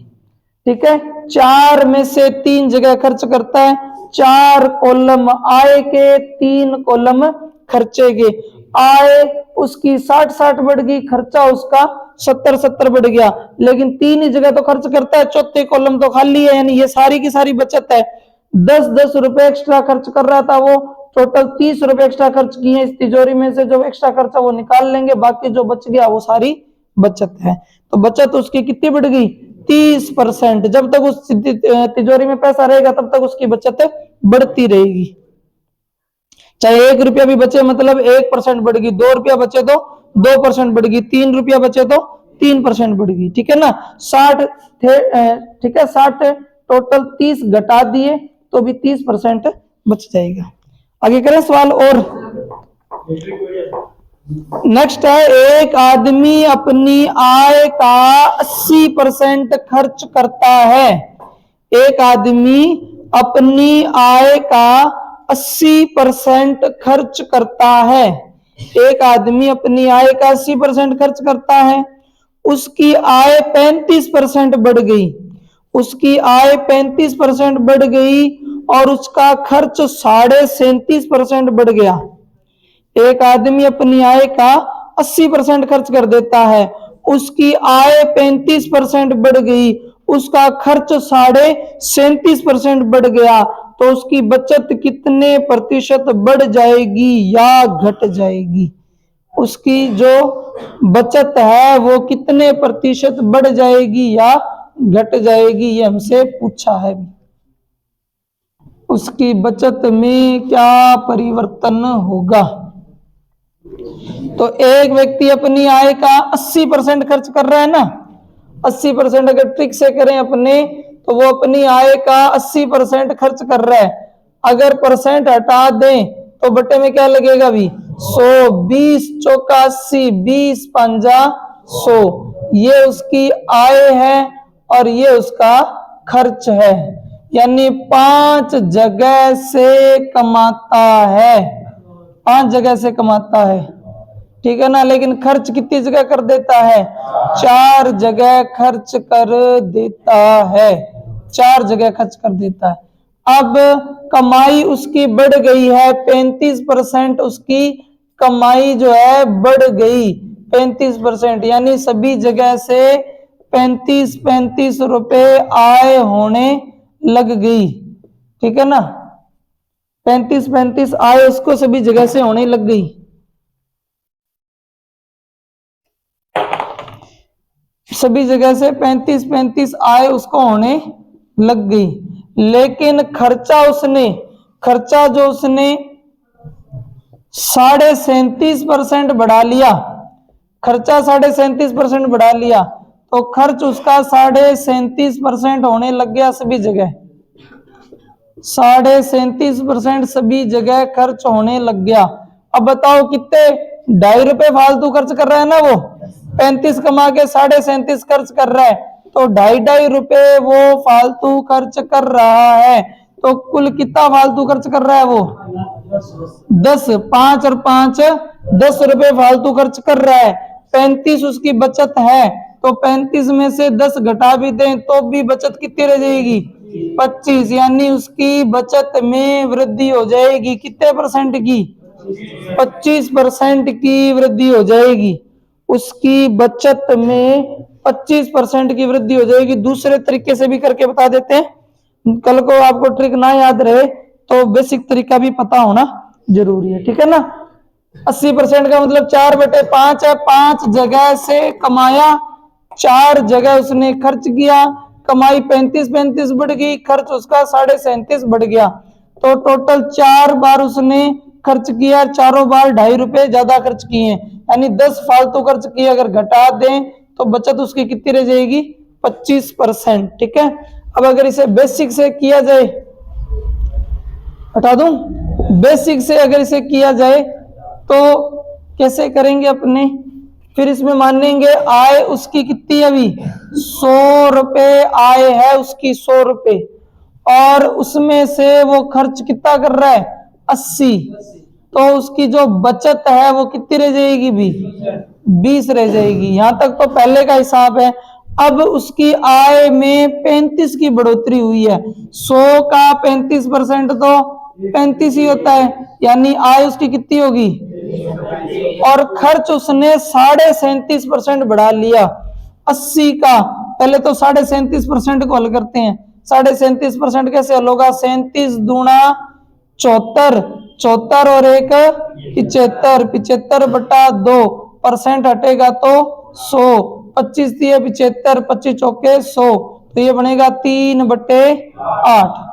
ठीक है। 4 में से 3 जगह खर्च करता है, 4 कॉलम आय के, 3 कॉलम खर्चे के। आय उसकी 60 बढ़ गई, खर्चा उसका 70 बढ़ गया, लेकिन 3 ही जगह तो खर्च करता है, चौथे कॉलम तो खाली है, यानी ये सारी की सारी बचत है। 10 रुपए एक्स्ट्रा खर्च कर रहा था वो, टोटल 30 रुपए एक्स्ट्रा खर्च किए। इस तिजोरी में से जो एक्स्ट्रा खर्चा वो निकाल लेंगे, बाकी जो बच गया वो सारी बचत है। तो बचत उसकी कितनी बढ़ गई, 30%। जब तक उस तिजोरी में पैसा रहेगा तब तक उसकी बचत बढ़ती रहेगी। चाहे 1 रुपया भी बचे मतलब 1% बढ़ गई, 2 रुपया बचे तो 2% बढ़ गई, 3 रुपया बचे तो 3% बढ़ गई। ठीक है ना। 60 थे, ठीक है, 60 टोटल 30 घटा दिए तो भी 30% बच जाएगा। आगे करें सवाल और। नेक्स्ट है, एक आदमी अपनी आय का 80% खर्च करता है। एक आदमी अपनी आय का 80% खर्च करता है। एक आदमी अपनी आय का 80% खर्च करता है, उसकी आय 35% बढ़ गई, उसकी आय 35% बढ़ गई और उसका खर्च 37.5% बढ़ गया। एक आदमी अपनी आय का 80% खर्च कर देता है, उसकी आय 35% बढ़ गई, उसका खर्च 37.5% बढ़ गया, तो उसकी बचत कितने प्रतिशत बढ़ जाएगी या घट जाएगी, उसकी जो बचत है वो कितने प्रतिशत बढ़ जाएगी या घट जाएगी, ये हमसे पूछा है। उसकी बचत में क्या परिवर्तन होगा। तो एक व्यक्ति अपनी आय का 80% खर्च कर रहा है ना, 80% अगर ट्रिक से करें अपने, तो वो अपनी आय का 80% खर्च कर रहा है। अगर परसेंट हटा दें तो बटे में क्या लगेगा भी 100, 20 चौका 80, 20 पंजा 100। ये उसकी आय है और ये उसका खर्च है, यानी 5 जगह से कमाता है, 5 जगह से कमाता है। ठीक है ना। लेकिन खर्च कितनी जगह कर देता है, 4 जगह खर्च कर देता है, 4 जगह खर्च कर देता है। अब कमाई उसकी बढ़ गई है 35%, उसकी कमाई जो है बढ़ गई 35%, यानी सभी जगह से 35 रुपए आय होने लग गई। ठीक है ना। 35 आय उसको सभी जगह से होने लग गई। सभी जगह से 35 आय उसको होने लग गई, लेकिन खर्चा जो उसने 37.5% बढ़ा लिया, खर्चा 37.5% बढ़ा लिया, तो खर्च उसका 37.5% होने लग गया सभी जगह, 37.5% सभी जगह खर्च होने लग गया। अब बताओ कितने, 2.5 रुपए फालतू खर्च कर रहा है ना वो, 35 कमा के 37.5 खर्च कर रहा है, तो 2.5 रुपए वो फालतू खर्च कर रहा है। तो कुल कितना फालतू खर्च कर रहा है वो 10, 5 और 5 10 रुपए फालतू खर्च कर रहा है। 35 उसकी बचत है, तो 35 में से 10 घटा भी दें तो भी बचत कितनी रह जाएगी 25, यानी उसकी बचत में वृद्धि हो जाएगी कितने परसेंट की 25% की वृद्धि हो जाएगी। उसकी बचत में 25% की वृद्धि हो जाएगी। दूसरे तरीके से भी करके बता देते हैं, कल को आपको ट्रिक ना याद रहे तो बेसिक तरीका भी पता होना जरूरी है, ठीक है ना। 80% का मतलब 4/5 है। 5 जगह से कमाया, 4 जगह उसने खर्च किया, कमाई 35 बढ़ गई, खर्च उसका 37.5 बढ़ गया। तो टोटल 4 बार उसने खर्च किया, चारों बार 2.5 रुपए ज्यादा खर्च किए, यानी 10 फालतू खर्च किए। अगर घटा दें तो बचत उसकी कितनी रह जाएगी 25%, ठीक है। अब अगर इसे बेसिक से किया जाए, हटा दूं, बेसिक से अगर इसे किया जाए तो कैसे करेंगे अपने, फिर इसमें मानेंगे आय उसकी कितनी अभी 100 रुपए आय है उसकी 100 रुपए, और उसमें से वो खर्च कितना कर रहा है 80, तो उसकी जो बचत है वो कितनी रह जाएगी भी 20 रह जाएगी। यहां तक तो पहले का हिसाब है। अब उसकी आय में 35 की बढ़ोतरी हुई है। 100 का 35% तो 35 ही होता है, यानी आय उसकी कितनी होगी, और खर्च उसने 37.5% बढ़ा लिया। 80 का पहले तो 37.5% को हल करते हैं। 37.5% कैसे हल होगा, 37 दूना 74, 74 और 1 75, 75/2% हटेगा तो 100, 25 दिए 75, 25 चौके 100, तो ये बनेगा 3/8।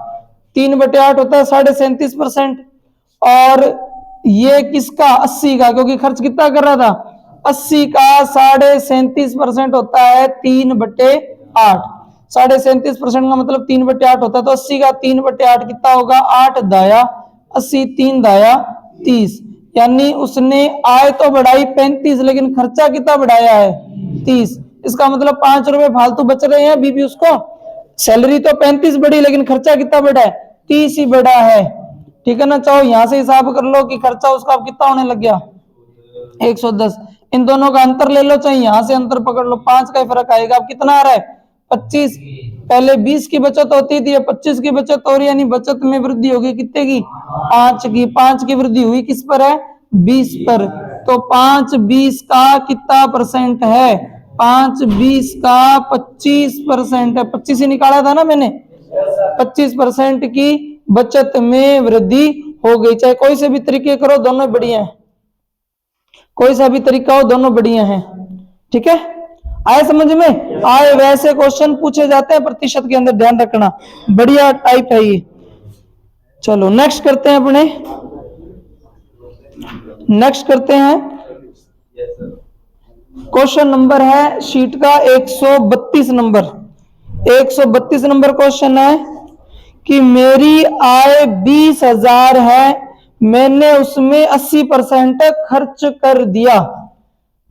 3/8 होता है 37.5%, और ये किसका 80 का, क्योंकि खर्च कितना कर रहा था 80 का 37.5% होता है 3/8। 37.5% का मतलब 3/8 होता है, तो 80 का 3/8 कितना होगा 8 दाया 80, 3 दाया 30, यानी उसने आय तो बढ़ाई 35 लेकिन खर्चा कितना बढ़ाया है 30। इसका मतलब 5 रुपए फालतू बच रहे हैं अभी भी उसको। सैलरी तो 35 बढ़ी लेकिन खर्चा कितना बढ़ा है 30 ही बढ़ा है, ठीक है ना। चाहो यहां से हिसाब कर लो कि खर्चा उसका अब कितना होने लग गया 110। इन दोनों का अंतर ले लो, चाहे यहां से अंतर पकड़ लो, 5 का ही फर्क आएगा। अब कितना आ रहा है 25, पहले 20 की बचत होती थी, 25 की बचत हो रही है, यानी बचत में वृद्धि होगी कितने की 5 की। 5 की वृद्धि हुई किस पर है 20 पर, तो 5 20 का कितना परसेंट है 5 20 का 25% है। 25 ही निकाला था ना मैंने, 25% की बचत में वृद्धि हो गई। चाहे कोई से भी तरीके करो दोनों बढ़िया है, कोई सा भी तरीका हो दोनों बढ़िया है, ठीक है। आए समझ में, आए वैसे क्वेश्चन पूछे जाते हैं प्रतिशत के अंदर, ध्यान रखना, बढ़िया टाइप है ये। चलो नेक्स्ट करते हैं अपने, नेक्स्ट करते हैं क्वेश्चन नंबर है शीट का 132 नंबर। 132 नंबर क्वेश्चन है कि मेरी आय 20,000 है, मैंने उसमें 80% खर्च कर दिया।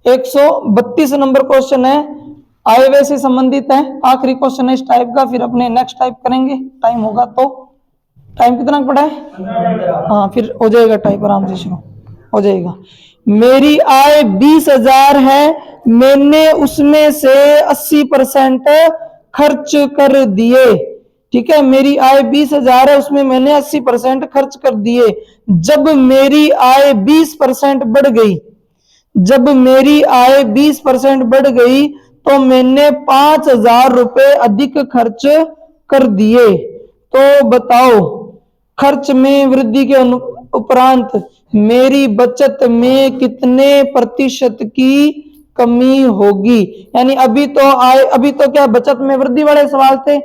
132 नंबर क्वेश्चन है, आय व्यय से संबंधित है, आखिरी क्वेश्चन है इस टाइप का। फिर अपने नेक्स्ट टाइप करेंगे, टाइम होगा तो। टाइम कितना पड़ा है, हाँ फिर हो जाएगा टाइप आराम से शुरू हो जाएगा। मेरी आय 20,000 है, मैंने उसमें से 80% खर्च कर दिए, ठीक है। मेरी आय 20,000 है, उसमें मैंने 80% खर्च कर दिए। जब मेरी आय 20% बढ़ गई, जब मेरी आय 20% बढ़ गई तो मैंने 5,000 रुपए अधिक खर्च कर दिए। तो बताओ खर्च में वृद्धि के उपरांत मेरी बचत में कितने प्रतिशत की कमी होगी। यानी अभी तो आय, अभी तो क्या बचत में वृद्धि वाले सवाल थे,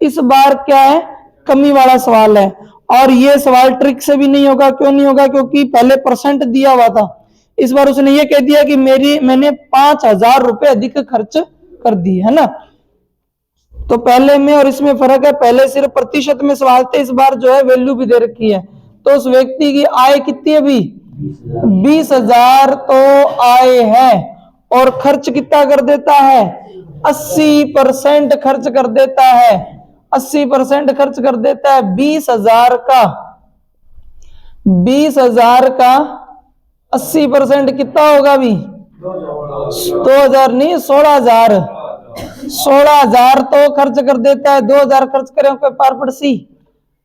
इस बार क्या है कमी वाला सवाल है। और ये सवाल ट्रिक से भी नहीं होगा, क्यों नहीं होगा, क्योंकि पहले परसेंट दिया हुआ था। इस बार उसने ये कह दिया कि मैंने 5,000 रुपए अधिक खर्च कर दिए, है ना। तो पहले में और इसमें फर्क है, पहले सिर्फ प्रतिशत में सवाल थे, इस बार जो है वैल्यू भी दे रखी है। तो उस व्यक्ति की आय कितनी है अभी 20,000 तो आय है, और खर्च कितना कर देता है 80% खर्च कर देता है, 80% खर्च कर देता है 20,000 का, 20,000 का 80% कितना होगा अभी? 2,000 नहीं, 16,000, 16,000 तो खर्च कर देता है। 2,000 खर्च करें कोई पार पड़सी,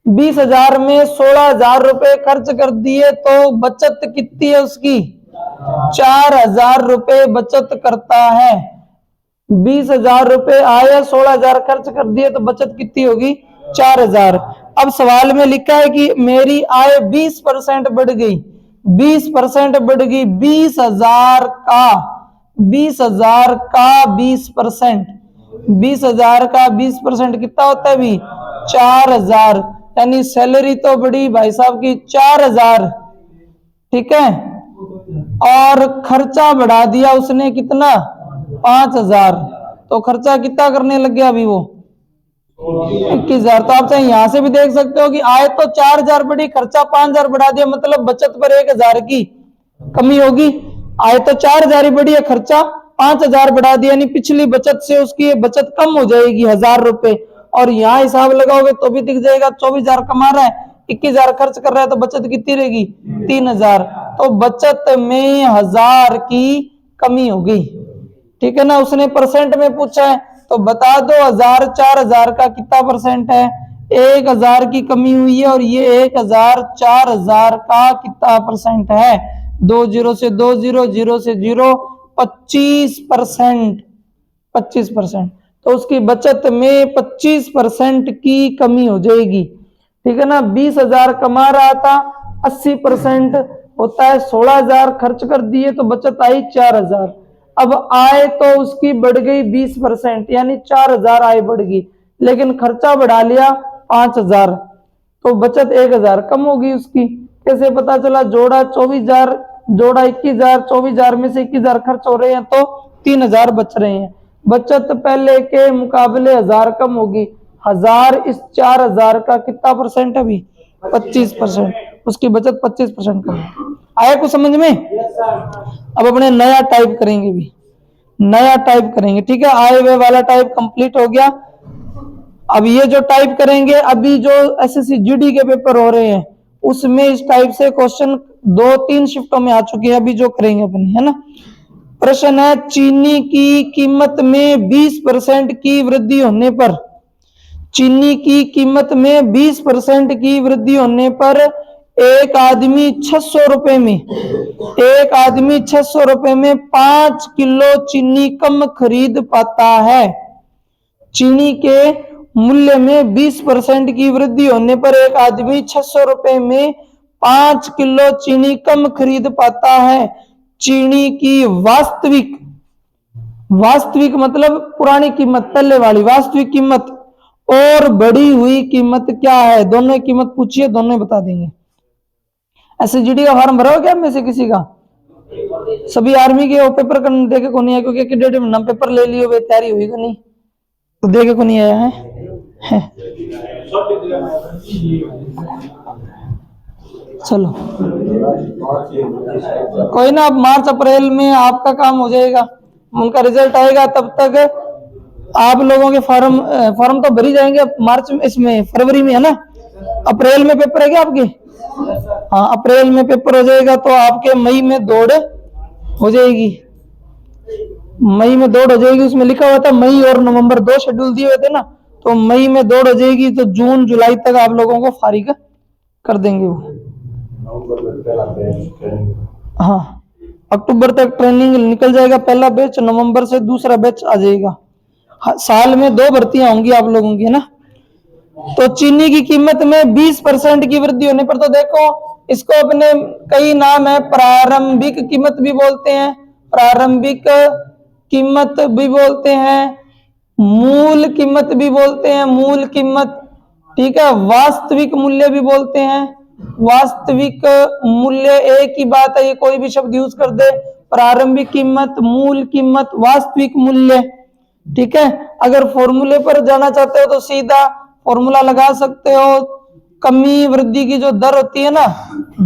20,000 में 16,000 रुपए खर्च कर दिए तो बचत कितनी है उसकी? 4,000 रुपए बचत करता है। 20,000 रुपए आए, 16,000 खर्च कर दिए तो बचत कितनी होगी? 4,000। अब सवाल में लिखा है कि मेरी आय 20% बढ़ गई, 20% बढ़ गई, 20,000 का 20,000 का 20%, 20,000 का 20% कितना होता है अभी? 4,000। यानी सैलरी तो बढ़ी भाई साहब की 4,000, ठीक है, और खर्चा बढ़ा दिया उसने कितना? 5,000। तो खर्चा कितना करने लग गया अभी वो? 21,000। तो आप चाहे यहां से भी देख सकते हो कि आय तो 4,000 बढ़ी, खर्चा 5,000 बढ़ा दिया, मतलब बचत पर 1,000 की कमी होगी। आय तो 4,000 ही बढ़ी है, खर्चा 5,000 बढ़ा दिया, यानी पिछली बचत से उसकी बचत कम हो जाएगी 1,000 रुपए। और यहाँ हिसाब लगाओगे तो भी दिख जाएगा 24,000 कमा रहा है, 21,000 खर्च कर रहा है, तो बचत कितनी रहेगी? 3,000। तो बचत में 1,000 की कमी होगी, ठीक है ना। उसने परसेंट में पूछा है तो बता दो 1,000 4,000 का कितना परसेंट है? 1,000 की कमी हुई है, और ये 1,000 4,000 का कितना परसेंट है? 2 0 से 2 0, 0 से 0, 25%, 25%। तो उसकी बचत में 25% की कमी हो जाएगी, ठीक है ना। 20,000 कमा रहा था, 80% होता है 16,000 खर्च कर दिए तो बचत आई 4,000। अब आय तो उसकी बढ़ गई 20%, यानी 4,000 आय बढ़ गई, लेकिन खर्चा बढ़ा लिया 5,000, तो बचत 1,000 कम होगी उसकी। कैसे पता चला? जोड़ा 24,000, जोड़ा 21,000, 24,000 में से 21,000 खर्च हो रहे हैं तो 3,000 बच रहे हैं। बचत पहले के मुकाबले 1,000 कम होगी। 1,000 इस 4,000 का कितना परसेंट है अभी? 25%। उसकी बचत 25% कम है। आया कुछ समझ में? अब अपने नया टाइप करेंगे भी, नया टाइप करेंगे, ठीक है। आए हुए वाला टाइप कंप्लीट हो गया। अब ये जो टाइप करेंगे, अभी जो एसएससी जीडी के पेपर हो रहे हैं उसमें इस टाइप से क्वेश्चन 2-3 शिफ्टों में आ चुके हैं। अभी जो करेंगे अपने, है ना। प्रश्न है, चीनी की कीमत में 20% की वृद्धि होने पर, चीनी की कीमत में 20% की वृद्धि होने पर एक आदमी 600 रुपए में, एक आदमी 600 रुपए में 5 किलो चीनी कम खरीद पाता है। चीनी के मूल्य में 20% की वृद्धि होने पर एक आदमी 600 रुपए में 5 किलो चीनी कम खरीद पाता है। चीनी की वास्तविक, वास्तविक मतलब पुरानी कीमत, पहले वाली वास्तविक कीमत और बढ़ी हुई कीमत क्या है? दोनों कीमत पूछिए, दोनों बता देंगे। एसएसजीडी का फॉर्म भरा हो क्या में से किसी का? सभी आर्मी के पेपर देखे को नहीं है, क्योंकि कैडेट में नाम पेपर ले लिए हुए, तैयारी हुई को नहीं, तो देखे को नहीं आया है। चलो कोई ना, अब मार्च अप्रैल में आपका काम हो जाएगा, उनका रिजल्ट आएगा, तब तक आप लोगों के फॉर्म तो भरी जाएंगे मार्च में, इसमें फरवरी में, है ना। अप्रैल में पेपर है क्या आपके? हाँ, अप्रैल में पेपर हो जाएगा तो आपके मई में दौड़ हो जाएगी, मई में दौड़ हो जाएगी। उसमें लिखा हुआ था मई और नवंबर 2 शेड्यूल दिए हुए थे ना, तो मई में दौड़ हो जाएगी, तो जून जुलाई तक आप लोगों को फारिग कर देंगे वो। हाँ, अक्टूबर तक ट्रेनिंग निकल जाएगा, पहला बैच, नवंबर से दूसरा बैच आ जाएगा। साल में 2 भर्तियां होंगी आप लोगों की, है ना। तो चीनी की कीमत में 20% की वृद्धि होने पर, तो देखो इसको अपने कई नाम है, प्रारंभिक कीमत भी बोलते हैं, प्रारंभिक कीमत भी बोलते हैं, मूल कीमत भी बोलते हैं, मूल कीमत, ठीक है। वास्तविक मूल्य भी बोलते हैं, वास्तविक मूल्य एक ही बात है, ये कोई भी शब्द यूज कर दे, प्रारंभिक कीमत, मूल कीमत, वास्तविक मूल्य, ठीक है। अगर फॉर्मूले पर जाना चाहते हो तो सीधा फॉर्मूला लगा सकते हो, कमी वृद्धि की जो दर होती है ना,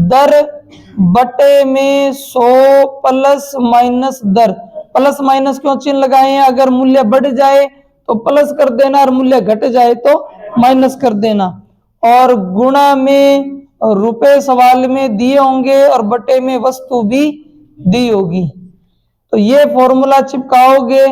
दर बटे में 100 प्लस माइनस दर, प्लस माइनस क्यों चिन्ह लगाए हैं? अगर मूल्य बढ़ जाए तो प्लस कर देना और मूल्य घट जाए तो माइनस कर देना। और गुणा में रुपए सवाल में दिए होंगे और बटे में वस्तु भी दी होगी। तो ये फॉर्मूला चिपकाओगे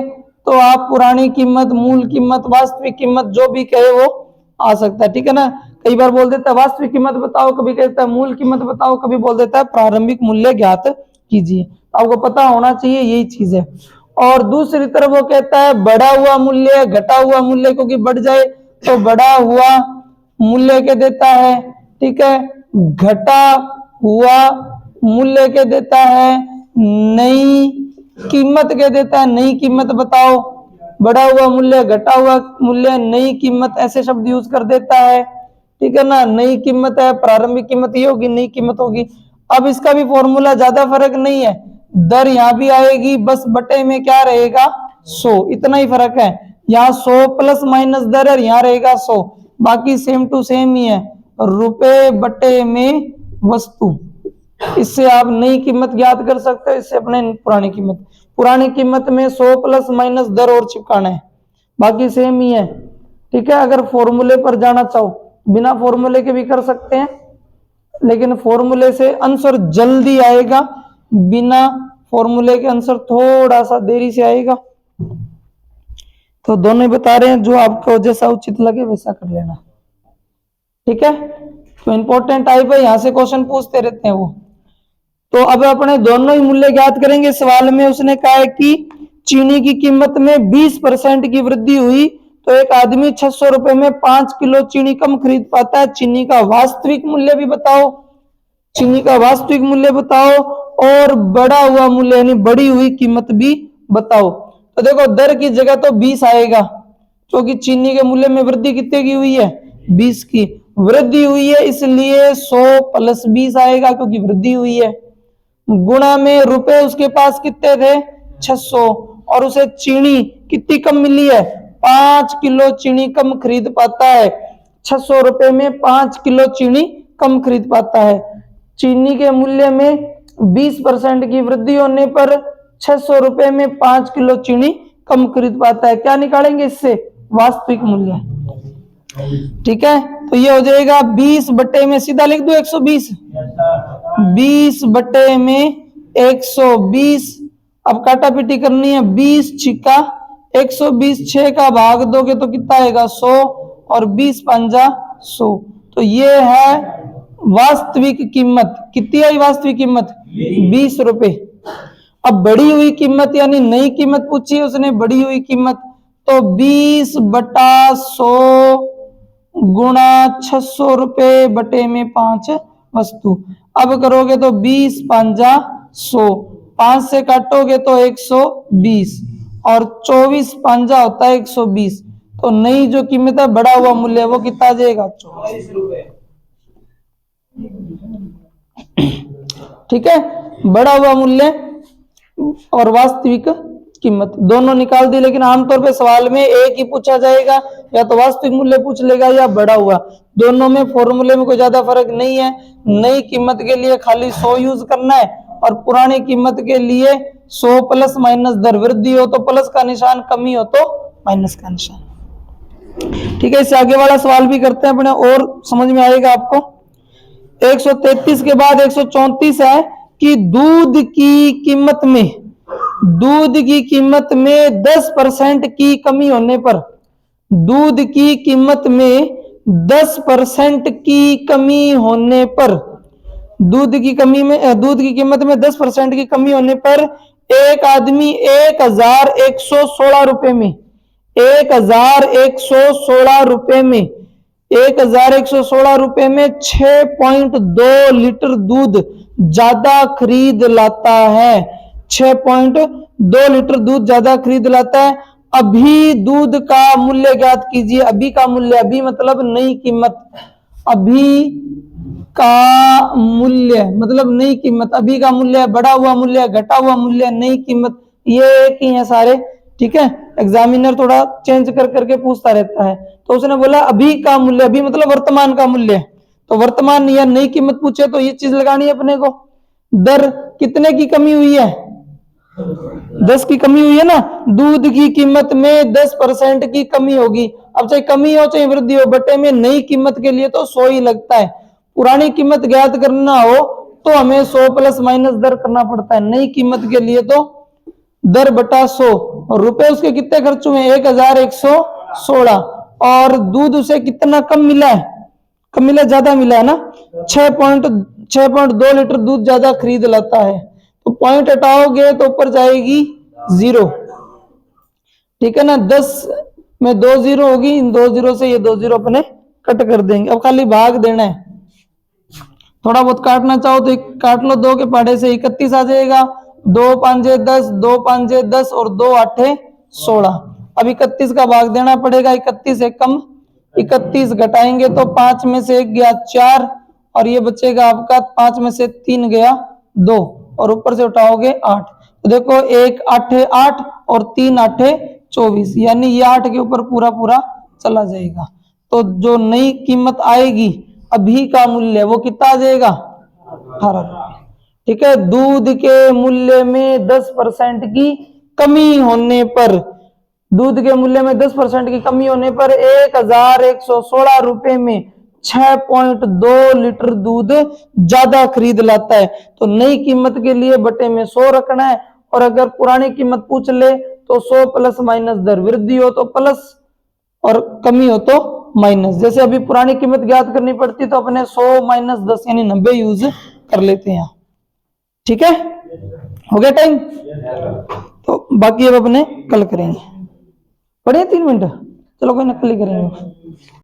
तो आप पुरानी कीमत, मूल कीमत, वास्तविक कीमत जो भी कहे वो आ सकता है, ठीक है ना। कई बार बोल देता है वास्तविक कीमत बताओ, कभी कहता है मूल कीमत बताओ, कभी बोल देता है प्रारंभिक मूल्य ज्ञात कीजिए। आपको पता होना चाहिए, यही चीज है। और दूसरी तरफ वो कहता है बढ़ा हुआ मूल्य, घटा हुआ मूल्य, क्योंकि बढ़ जाए तो बढ़ा हुआ मूल्य के देता है, ठीक है। घटा हुआ मूल्य के देता है, नई कीमत के देता है, नई कीमत बताओ। बढ़ा हुआ मूल्य, घटा हुआ मूल्य, नई कीमत, ऐसे शब्द यूज कर देता है, ठीक है ना। नई कीमत है, प्रारंभिक कीमत ये होगी, नई कीमत होगी। अब इसका भी फॉर्मूला ज्यादा फर्क नहीं है, दर यहां भी आएगी, बस बटे में क्या रहेगा 100, इतना ही फर्क है। यहाँ 100 प्लस माइनस दर है, यहाँ रहेगा 100, बाकी सेम टू सेम ही है, रुपए बटे में वस्तु। इससे आप नई कीमत ज्ञात कर सकते हो, इससे अपने पुरानी कीमत में 100 प्लस माइनस दर और चिपकाना है, बाकी सेम ही है, ठीक है। अगर फॉर्मूले पर जाना चाहो बिना फॉर्मूले के भी कर सकते हैं, लेकिन फॉर्मूले से आंसर जल्दी आएगा, बिना फॉर्मूले के आंसर थोड़ा सा देरी से आएगा। तो दोनों ही बता रहे हैं, जो आपको जैसा उचित लगे वैसा कर लेना, ठीक है। तो इंपॉर्टेंट टाइप है, यहां से क्वेश्चन पूछते रहते हैं वो। तो अब अपने दोनों ही मूल्य ज्ञात करेंगे। सवाल में उसने कहा है कि चीनी की कीमत में 20% की वृद्धि हुई तो एक आदमी 600 रुपए में 5 किलो चीनी कम खरीद पाता है। चीनी का वास्तविक मूल्य भी बताओ, चीनी का वास्तविक मूल्य बताओ और बढ़ा हुआ मूल्य यानी बढ़ी हुई कीमत भी बताओ। तो देखो दर की जगह तो 20 आएगा, क्योंकि चीनी के मूल्य में वृद्धि कितने की हुई है? 20 की वृद्धि हुई है, इसलिए 100 प्लस 20 आएगा, क्योंकि वृद्धि हुई है। गुणा में रुपए उसके पास कितने थे? 600, और उसे चीनी कितनी कम मिली है? 5 किलो चीनी कम खरीद पाता है। 600 रुपए में 5 किलो चीनी कम खरीद पाता है। चीनी के मूल्य में 20% की वृद्धि होने पर 600 रुपए में 5 किलो चीनी कम खरीद पाता है। क्या निकालेंगे इससे? वास्तविक मूल्य, ठीक है। तो ये हो जाएगा 20 बटे में, सीधा लिख दो 120, 20 बटे में 120। अब काटा पीटी करनी है, 20 छिक्का 120, 6 का भाग दोगे तो कितना आएगा? 100, और 20 पंजा 100। तो ये है वास्तविक कीमत। कितनी आई वास्तविक कीमत? 20 रुपए। अब बढ़ी हुई कीमत यानी नई कीमत पूछी है उसने, बढ़ी हुई कीमत, तो 20 बटा 100 गुणा 600 रुपए बटे में 5 वस्तु। अब करोगे तो 20 पंजा 100, 5 से काटोगे तो 120, और 24 पंजा होता है 120। तो नई जो कीमत है, बढ़ा हुआ मूल्य, वो कितना आ जाएगा? 24 रुपए, ठीक है। बढ़ा हुआ मूल्य और वास्तविक कीमत दोनों निकाल दी, लेकिन आमतौर पे सवाल में एक ही पूछा जाएगा, या तो वास्तविक मूल्य पूछ लेगा या बढ़ा हुआ। दोनों में फॉर्मूले में कोई ज्यादा फर्क नहीं है। नई कीमत के लिए खाली 100 यूज करना है, और पुरानी कीमत के लिए 100 प्लस माइनस दर, वृद्धि हो तो प्लस का निशान, कमी हो तो माइनस का निशान, ठीक है। इससे आगे वाला सवाल भी करते हैं अपने, और समझ में आएगा आपको। 133 के बाद 134 है कि दूध की कीमत में 10% की कमी होने पर, दूध की कीमत में 10% की कमी होने पर, दूध की कीमत में 10% की कमी होने पर एक आदमी 1116 रुपए में 1116 रुपए में 1116 रुपए में 6.2 लीटर दूध ज्यादा खरीद लाता है। 6.2 लीटर दूध ज्यादा खरीद लाता है। अभी दूध का मूल्य ज्ञात कीजिए। अभी का मूल्य, अभी मतलब नई कीमत, अभी का मूल्य मतलब नई कीमत। अभी का मूल्य, बढ़ा हुआ मूल्य, घटा हुआ मूल्य, नई कीमत, ये एक ही है सारे, ठीक है। एग्जामिनर थोड़ा चेंज कर करके पूछता रहता है। तो उसने बोला अभी का मूल्य, अभी मतलब वर्तमान का मूल्य, तो वर्तमान या नई कीमत पूछे तो ये चीज लगानी है अपने को। दर कितने की कमी हुई है? 10 की कमी हुई है ना, दूध की कीमत में 10% की कमी होगी। अब चाहे कमी हो चाहे वृद्धि हो, बटे में नई कीमत के लिए तो 100 ही लगता है। पुरानी कीमत ज्ञात करना हो तो हमें 100 प्लस माइनस दर करना पड़ता है, नई कीमत के लिए तो दर बटा 100। और रुपए उसके कितने खर्च हुए, 1116, और दूध उसे कितना कम मिला है, कम मिला, ज्यादा मिला है ना, 6.2 लीटर दूध ज्यादा खरीद लाता है। तो पॉइंट हटाओगे तो ऊपर जाएगी 0, ठीक है ना। 10 में 2 जीरो होगी, इन 2 जीरो से ये 2 जीरो अपने कट कर देंगे। अब खाली भाग देना है, थोड़ा बहुत काटना चाहो तो काट लो, 2 के पहाड़े से 31 आ जाएगा, 2 5 10, 2 5 10 और 2 8 16। अब 31 का भाग देना पड़ेगा, 31 से कम, 31 घटाएंगे तो 5 में से 1 गया 4, और ये बचेगा आपका 5 में से 3 गया 2, और ऊपर से उठाओगे 8। तो देखो 1 8 8 और 3 8 24, यानी ये 8 के ऊपर पूरा पूरा चला जाएगा। तो जो नई कीमत आएगी अभी का मूल्य वो कितना आ जाएगा, 18 रुपये, ठीक है। दूध के मूल्य में 10% की कमी होने पर, दूध के मूल्य में 10% की कमी होने पर 1116 रुपए में 6.2 लीटर दूध ज्यादा खरीद लाता है। तो नई कीमत के लिए बटे में 100 रखना है, और अगर पुरानी कीमत पूछ ले तो 100 प्लस माइनस दर, वृद्धि हो तो प्लस और कमी हो तो माइनस। जैसे अभी पुरानी कीमत ज्ञात करनी पड़ती तो अपने 100 माइनस 10 यानी 90 यूज कर लेते हैं, ठीक है। हो गया टाइम, तो बाकी अब अपने कल करेंगे। पढ़े 3 मिनट, चलो कोई ना, कल ही करेंगे।